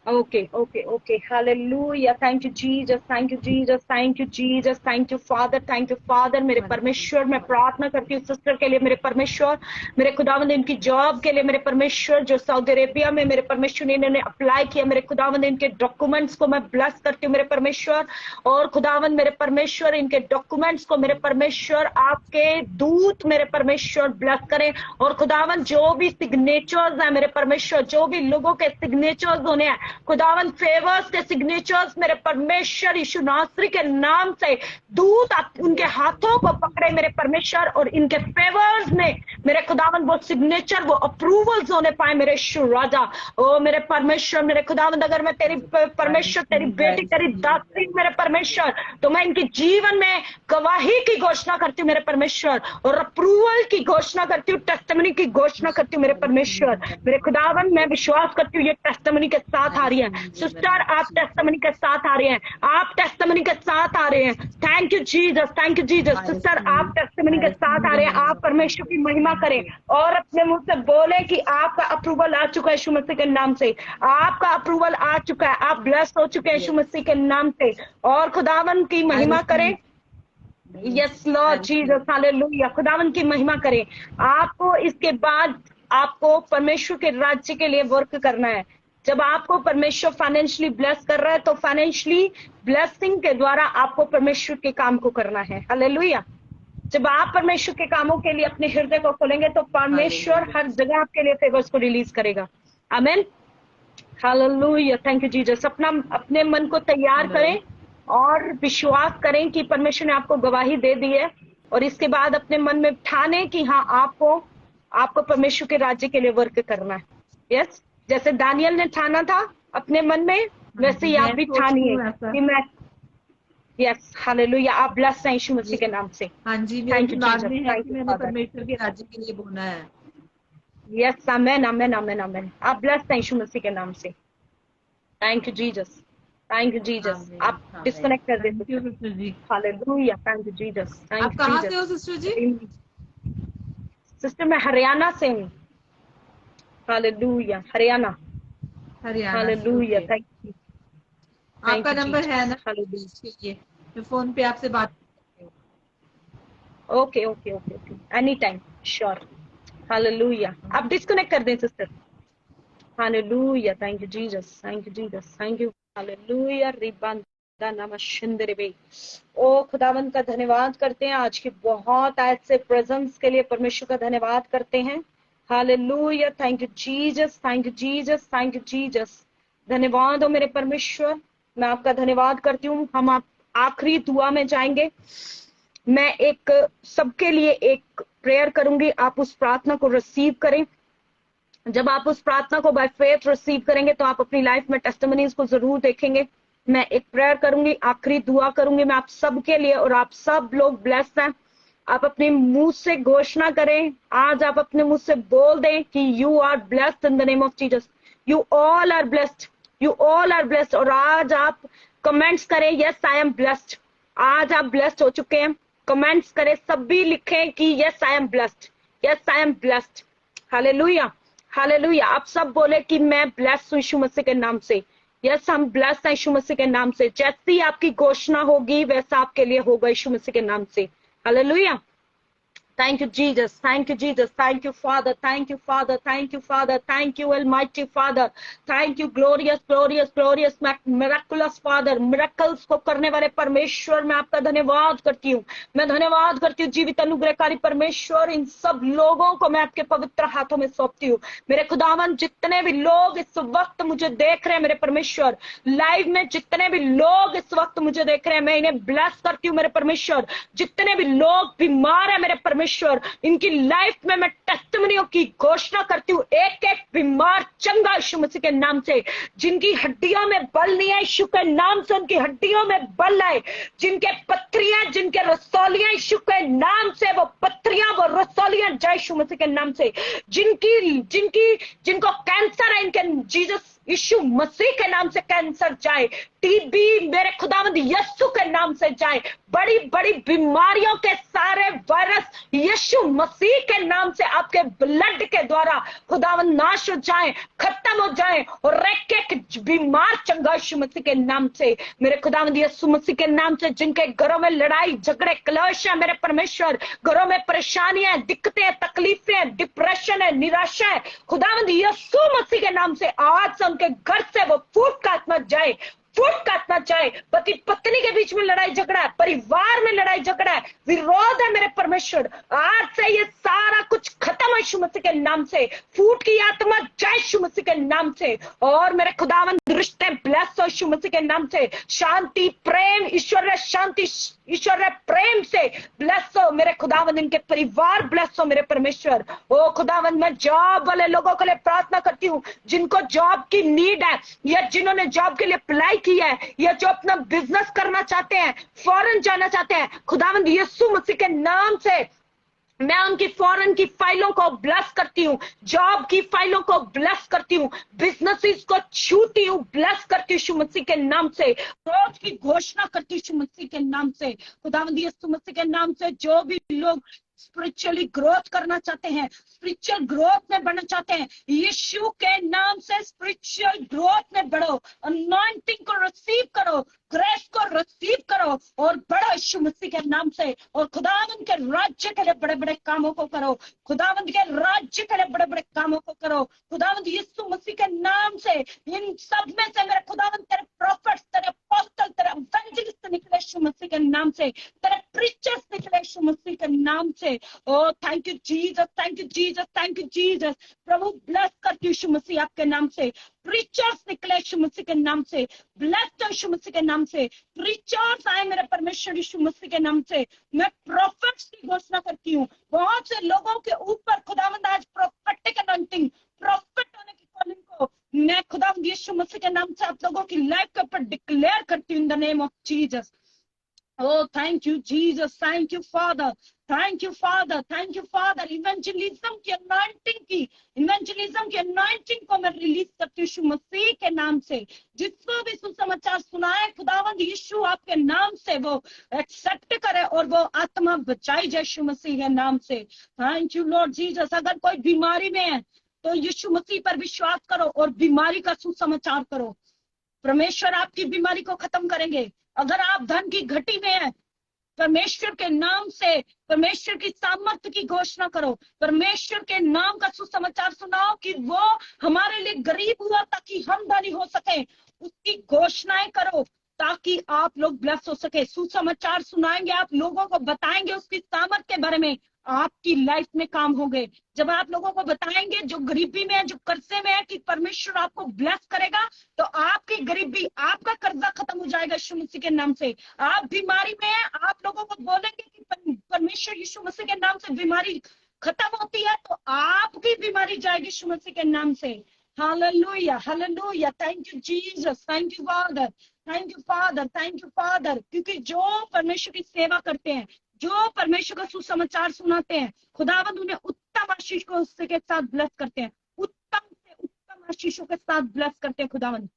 Okay okay okay, hallelujah, thank you Jesus, thank you Jesus, thank you Jesus, thank you father, thank you father. मेरे परमेश्वर, मैं प्रार्थना करती हूँ सिस्टर के लिए, मेरे परमेश्वर, मेरे खुदावंद इनकी जॉब के लिए, मेरे परमेश्वर जो सऊदी अरेबिया में मेरे परमेश्वर ने इन्होंने अप्लाई किया, मेरे खुदावंद इनके डॉक्यूमेंट्स को मैं ब्लेस करती हूँ मेरे परमेश्वर। और खुदावंद मेरे परमेश्वर इनके डॉक्यूमेंट्स को मेरे परमेश्वर आपके दूत मेरे परमेश्वर ब्लेस करें। और खुदावंद जो भी सिग्नेचर्स हैं मेरे परमेश्वर, जो भी लोगों के सिग्नेचर्स होने हैं खुदावन, फेवर्स के सिग्नेचर्स मेरे परमेश्वर यीशु नासरी के नाम से दूत उनके हाथों को पकड़े मेरे परमेश्वर, और इनके फेवर्स में मेरे खुदावन वो सिग्नेचर, वो अप्रूवल्स होने पाए मेरे यीशु राजा। ओ मेरे परमेश्वर, मेरे खुदावन, अगर मैं तेरी परमेश्वर, तेरी बेटी, तेरी दासी मेरे परमेश्वर, तो मैं इनके जीवन में गवाही की घोषणा करती हूँ मेरे परमेश्वर, और अप्रूवल की घोषणा करती हूँ, टेस्टिमनी की घोषणा करती हूँ मेरे परमेश्वर। मेरे खुदावन, मैं विश्वास करती हूँ ये टेस्टिमनी के साथ आ रही है सिस्टर, आप टेस्टिमनी के साथ आ रहे हैं, आप टेस्टिमनी के साथ आ रहे हैं। Thank you Jesus, thank you Jesus. Sister आप टेस्टिमनी के साथ आ रहे हैं, आप परमेश्वर की महिमा करें और अपने मुंह से बोले कि आपका अप्रूवल आ चुका है यीशु मसीह के नाम से, आपका अप्रूवल आ चुका है, आप ब्लेस हो चुके हैं यीशु मसीह के नाम से, और खुदावन की महिमा करें। यस लॉर्ड जीसस, हालेलुया, खुदावन की महिमा करें। आपको इसके बाद आपको परमेश्वर के राज्य के लिए वर्क करना है। जब आपको परमेश्वर फाइनेंशियली ब्लेस कर रहा है तो फाइनेंशियली ब्लेसिंग के द्वारा आपको परमेश्वर के काम को करना है। हालेलुया, जब आप परमेश्वर के कामों के लिए अपने हृदय को खोलेंगे तो परमेश्वर हर जगह आपके लिए फेवर्स को रिलीज करेगा। आमीन, हालेलुया, थैंक यू जीसस। अपने मन को तैयार करें और विश्वास करें कि परमेश्वर ने आपको गवाही दे दी है, और इसके बाद अपने मन में ठाने कि हाँ आपको परमेश्वर के राज्य के लिए वर्क करना है। यस, जैसे दानियल ने ठाना था अपने मन में, वैसे ही आप भी ठानिए कि मैं, यस हालेलुया, आप ब्लेस हैं यीशु मसीह के नाम से। हाँ जी, मेरे दिमाग में है कि मैंने परमेश्वर के राज्य के लिए बोलना है। यस, आमेन आमेन आमेन आमेन, आप ब्लेस हैं यीशु मसीह के नाम से। Thank you Jesus, thank you Jesus. आप डिस्कनेक्ट कर देते। Hallelujah, thank you Jesus, thank you. आप कहाँ से हो सिस्टर जी? सिस्टर मैं हरियाणा से हूँ। Hallelujah, Haryana, hallelujah, thank you. आपका नंबर है ना? हालेलुया, मैं फोन पे आपसे बात करती हूँ। Okay okay okay okay, any time, sure. Hallelujah, आप डिस्कनेक्ट कर दें sister. Hallelujah, thank you Jesus, thank you Jesus, thank you. Hallelujah, रिबांदा नमः। ओ खुदावंत का धन्यवाद करते हैं आज के बहुत ऐसे प्रेजेंस के लिए, परमेश्वर का धन्यवाद करते हैं। Hallelujah, thank you Jesus, thank you Jesus, thank you Jesus. धन्यवाद हो मेरे परमेश्वर, मैं आपका धन्यवाद करती हूँ। हम आप आखिरी दुआ में जाएंगे। मैं एक सबके लिए एक प्रेयर करूंगी, आप उस प्रार्थना को रिसीव करें। जब आप उस प्रार्थना को बाय फेथ रिसीव करेंगे तो आप अपनी लाइफ में टेस्टिमनीज को जरूर देखेंगे। मैं एक प्रेयर करूंगी, आखिरी दुआ करूंगी मैं आप सबके लिए, और आप सब लोग ब्लेस्ड हैं। आप अपने मुंह से घोषणा करें, आज आप अपने मुंह से बोल दें कि you are blessed in the name of Jesus, you all are blessed, you all are blessed. और आज आप कमेंट्स करें, यस आई एम ब्लेस्ड। आज आप ब्लेस्ड हो चुके हैं, कमेंट्स करें, सभी लिखें कि yes I am blessed, yes I am blessed. Hallelujah, hallelujah, आप सब बोले कि मैं ब्लेस्ड हूं यीशु मसीह के नाम से। यस, हम ब्लेस्ड हैं यीशु मसीह के नाम से। जैसी आपकी घोषणा होगी वैसा आपके लिए होगा यीशु मसीह के नाम से। Hallelujah, Thank you, Jesus. Thank you, Jesus. Thank you, Father. Thank you, Father. Thank you, Father. Thank you, Almighty Father. Thank you, glorious, glorious, glorious, miraculous Father. Miracles को करने वाले परमेश्वर, मैं आपका धन्यवाद करती हूँ. मैं धन्यवाद करती हूँ जीवित अनुग्रहकारी परमेश्वर. इन सब लोगों को मैं आपके पवित्र हाथों में सौंपती हूँ. मेरे खुदावन, जितने भी लोग इस वक्त मुझे देख रहे हैं मेरे परमेश्वर, लाइव में जितने भी लोग इस वक्त मुझे देख रहे हैं, मैं इन्हें ब्लेस करती हूँ मेरे परमेश्वर. जितने भी लोग बीमार है मेरे परमेश्वर, इनकी लाइफ में मैं टेस्टिमनियों की घोषणा करती हूँ. एक एक बीमार चंगा यीशु मसीह के नाम से. जिनकी हड्डियों में बल नहीं है, यीशु के नाम से उनकी हड्डियों में बल आए. जिनके पत्रियां, जिनके रसौलियां, यीशु के नाम से वो पत्रियां, वो रसौलियां जाए यीशु मसीह के नाम से. जिनको कैंसर है, इनके जीसस यीशु मसीह के नाम से कैंसर जाए. टीबी मेरे खुदावंद यीशु के नाम से जाए. बड़ी बड़ी बीमारियों के सारे वायरस यीशु मसीह के नाम से आपके ब्लड के द्वारा खुदावंद नाश हो जाए, खत्म हो जाए. और एक एक बीमार चंगा यीशु मसीह के नाम से, मेरे खुदावंद यीशु मसीह के नाम से. जिनके घरों में लड़ाई झगड़े क्लेश है मेरे परमेश्वर, घरों में परेशानियां, दिक्कतें, तकलीफें, डिप्रेशन है, निराशा है, खुदावंद यीशु मसीह के नाम से आज से उनके घर से वो फूट का आत्मा जाए, फूट काटना चाहे. पति पत्नी के बीच में लड़ाई झगड़ा है, परिवार में लड़ाई झगड़ा है, विरोध है मेरे परमेश्वर, आज से ये सारा कुछ खत्म है यीशु मसीह के नाम से. फूट की आत्मा जाए यीशु मसीह के नाम से. और मेरे खुदावन रिश्ते ब्लेस हो यीशु मसीह के नाम से. शांति, प्रेम, ईश्वर शांति, ईश्वर प्रेम से ब्लेस हो मेरे खुदावन. इनके परिवार ब्लेस हो मेरे परमेश्वर. ओ खुदावन, मैं जॉब वाले लोगों के लिए प्रार्थना करती हूँ, जिनको जॉब की नीड है, या जिन्होंने जॉब के लिए अप्लाई की है, या जो अपना बिजनेस करना चाहते हैं, फॉरेन जाना चाहते हैं, खुदावंद यीशु मसीह के नाम से मैं उनकी फॉरेन की फाइलों को ब्लेस करती हूँ, जॉब की फाइलों को ब्लेस करती हूँ, बिजनेसेस को छूती हूँ, ब्लेस करती हूँ यीशु मसीह के नाम से. ग्रोथ की घोषणा करती हूँ यीशु मसीह के नाम से. खुदावंद यीशु मसीह के नाम से जो भी लोग स्पिरिचुअली ग्रोथ करना चाहते हैं, स्पिरिचुअल ग्रोथ में बढ़ना चाहते हैं, यीशु के नाम से स्पिरिचुअल ग्रोथ में बढ़ो, अनॉइंटिंग को रिसीव करो, ग्रेस को रिसीव करो और बढ़ो यीशु मसीह के नाम से. और खुदावंद के राज्य के लिए बड़े बड़े कामों को करो, खुदावंद के राज्य के लिए बड़े बड़े कामों को करो. खुदावंद यीशु मसीह के नाम से इन सब में से मेरे खुदावंद तेरे प्रॉफिट्स, तेरे अपोस्टल, तेरे इवेंजलिस्ट निकले यीशु मसीह के नाम से, तेरे प्रीचर्स निकले यीशु मसीह के नाम से. ओ thank you Jesus, thank you Jesus, thank you Jesus. प्रभु ब्लेस करती हूँ यीशु मसीह आपके नाम से. प्रीचर्स निकले यीशु मसीह के नाम से, ब्लेस्ड हो यीशु मसीह के नाम से. प्रीचर्स आए मेरे परमेश्वर यीशु मसीह के नाम से. मैं प्रॉफिट्स की घोषणा करती हूँ. बहुत से लोगों के ऊपर खुदावंद आज प्रोफेटिक अनॉइंटिंग, प्रॉफिट होने की कॉलिंग को मैं खुदावंद यीशु मसीह के नाम से आप लोगों की लाइफ के ऊपर डिक्लेयर करती हूँ in the name of Jesus. Oh, thank you, Jesus. Thank you, Father. Thank you, Father. Thank you, Father. Evangelism की अनॉइंटिंग को मैं रिलीज करती हूँ यीशु मसीह के नाम से. जिसको भी सुसमाचार सुनाए खुदावंद यीशु आपके नाम से वो एक्सेप्ट करे और वो आत्मा बचाई जाए यीशु मसीह के नाम से. Thank you Lord Jesus. अगर कोई बीमारी में है तो यीशु मसीह पर विश्वास करो और बीमारी का सुसमाचार करो. परमेश्वर आपकी बीमारी को खत्म करेंगे. अगर आप धन की घटी में है, परमेश्वर के नाम से परमेश्वर की सामर्थ्य की घोषणा करो. परमेश्वर के नाम का सुसमाचार सुनाओ कि वो हमारे लिए गरीब हुआ ताकि हम धनी हो सके. उसकी घोषणाएं करो ताकि आप लोग ब्लेस हो सके. सुसमाचार सुनाएंगे, आप लोगों को बताएंगे उसकी सामर्थ्य के बारे में, आपकी लाइफ में काम होंगे. जब आप लोगों को बताएंगे जो गरीबी में है, जो कर्जे में है, कि परमेश्वर आपको ब्लेस करेगा, तो आपकी गरीबी, आपका कर्जा खत्म हो जाएगा यीशु मसीह के नाम से. आप बीमारी में है, आप लोगों को बोलेंगे कि परमेश्वर यीशु मसीह के नाम से बीमारी खत्म होती है, तो आपकी बीमारी जाएगी यीशु मसीह के नाम से. Hallelujah, hallelujah. Thank you Jesus, thank you father, thank you father, thank you father. क्योंकि जो परमेश्वर की सेवा करते हैं, जो परमेश्वर का सुसमाचार सुनाते हैं, खुदावंद उन्हें उत्तम आशीष को उसके के साथ ब्लेस करते हैं. उत्तम से उत्तम आशीषों के साथ ब्लेस करते हैं खुदावंद.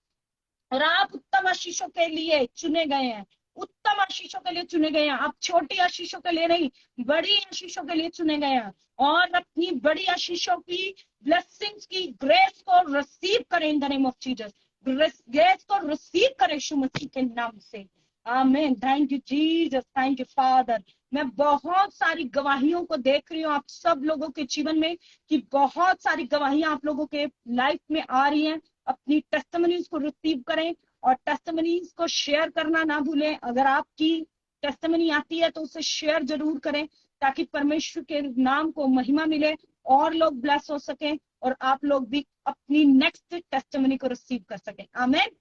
और आप उत्तम आशीषों के लिए चुने गए हैं, उत्तम आशीषों के लिए चुने गए हैं. आप छोटी आशीषों के लिए नहीं, बड़ी आशीषों के लिए चुने गए हैं. और अपनी बड़ी आशीषों की, ब्लेसिंग्स की ग्रेस को रिसीव करें इन the name of Jesus. Grace को रिसीव करें यीशु मसीह के नाम से. आमीन. Thank you Jesus, thank you father. मैं बहुत सारी गवाहियों को देख रही हूँ आप सब लोगों के जीवन में, कि बहुत सारी गवाहियां आप लोगों के लाइफ में आ रही हैं। अपनी टेस्टिमनीज को रिसीव करें और टेस्टिमनीज को शेयर करना ना भूलें। अगर आपकी टेस्टिमनी आती है तो उसे शेयर जरूर करें, ताकि परमेश्वर के नाम को महिमा मिले और लोग ब्लेस हो सकें और आप लोग भी अपनी नेक्स्ट टेस्टिमनी को रिसीव कर सकें। आमीन,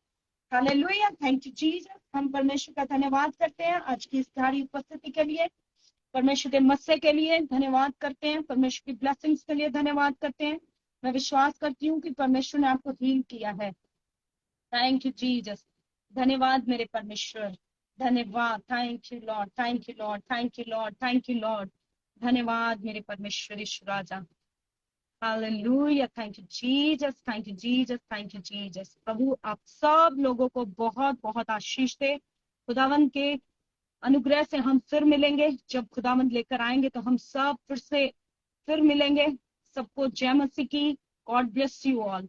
हालेलुया, थैंक यू जीसस। हम परमेश्वर का धन्यवाद करते हैं आज की इस सारी उपस्थिति के लिए, परमेश्वर के मस्से के लिए धन्यवाद करते हैं, परमेश्वर की ब्लेसिंग्स के लिए धन्यवाद करते हैं। मैं विश्वास करती हूँ कि परमेश्वर ने आपको हील किया है। थैंक यू जीसस, धन्यवाद मेरे परमेश्वर, धन्यवाद। Thank you Lord, thank you Lord, thank you Lord, thank you Lord. धन्यवाद मेरे परमेश्वर यीशु राजा। Hallelujah, thank you Jesus, thank you Jesus, thank you Jesus. प्रभु आप सब लोगों को बहुत बहुत आशीष दे। खुदावंद के अनुग्रह से हम फिर मिलेंगे, जब खुदावंद लेकर आएंगे तो हम सब फिर मिलेंगे। सबको जय मसीह की। God bless you all.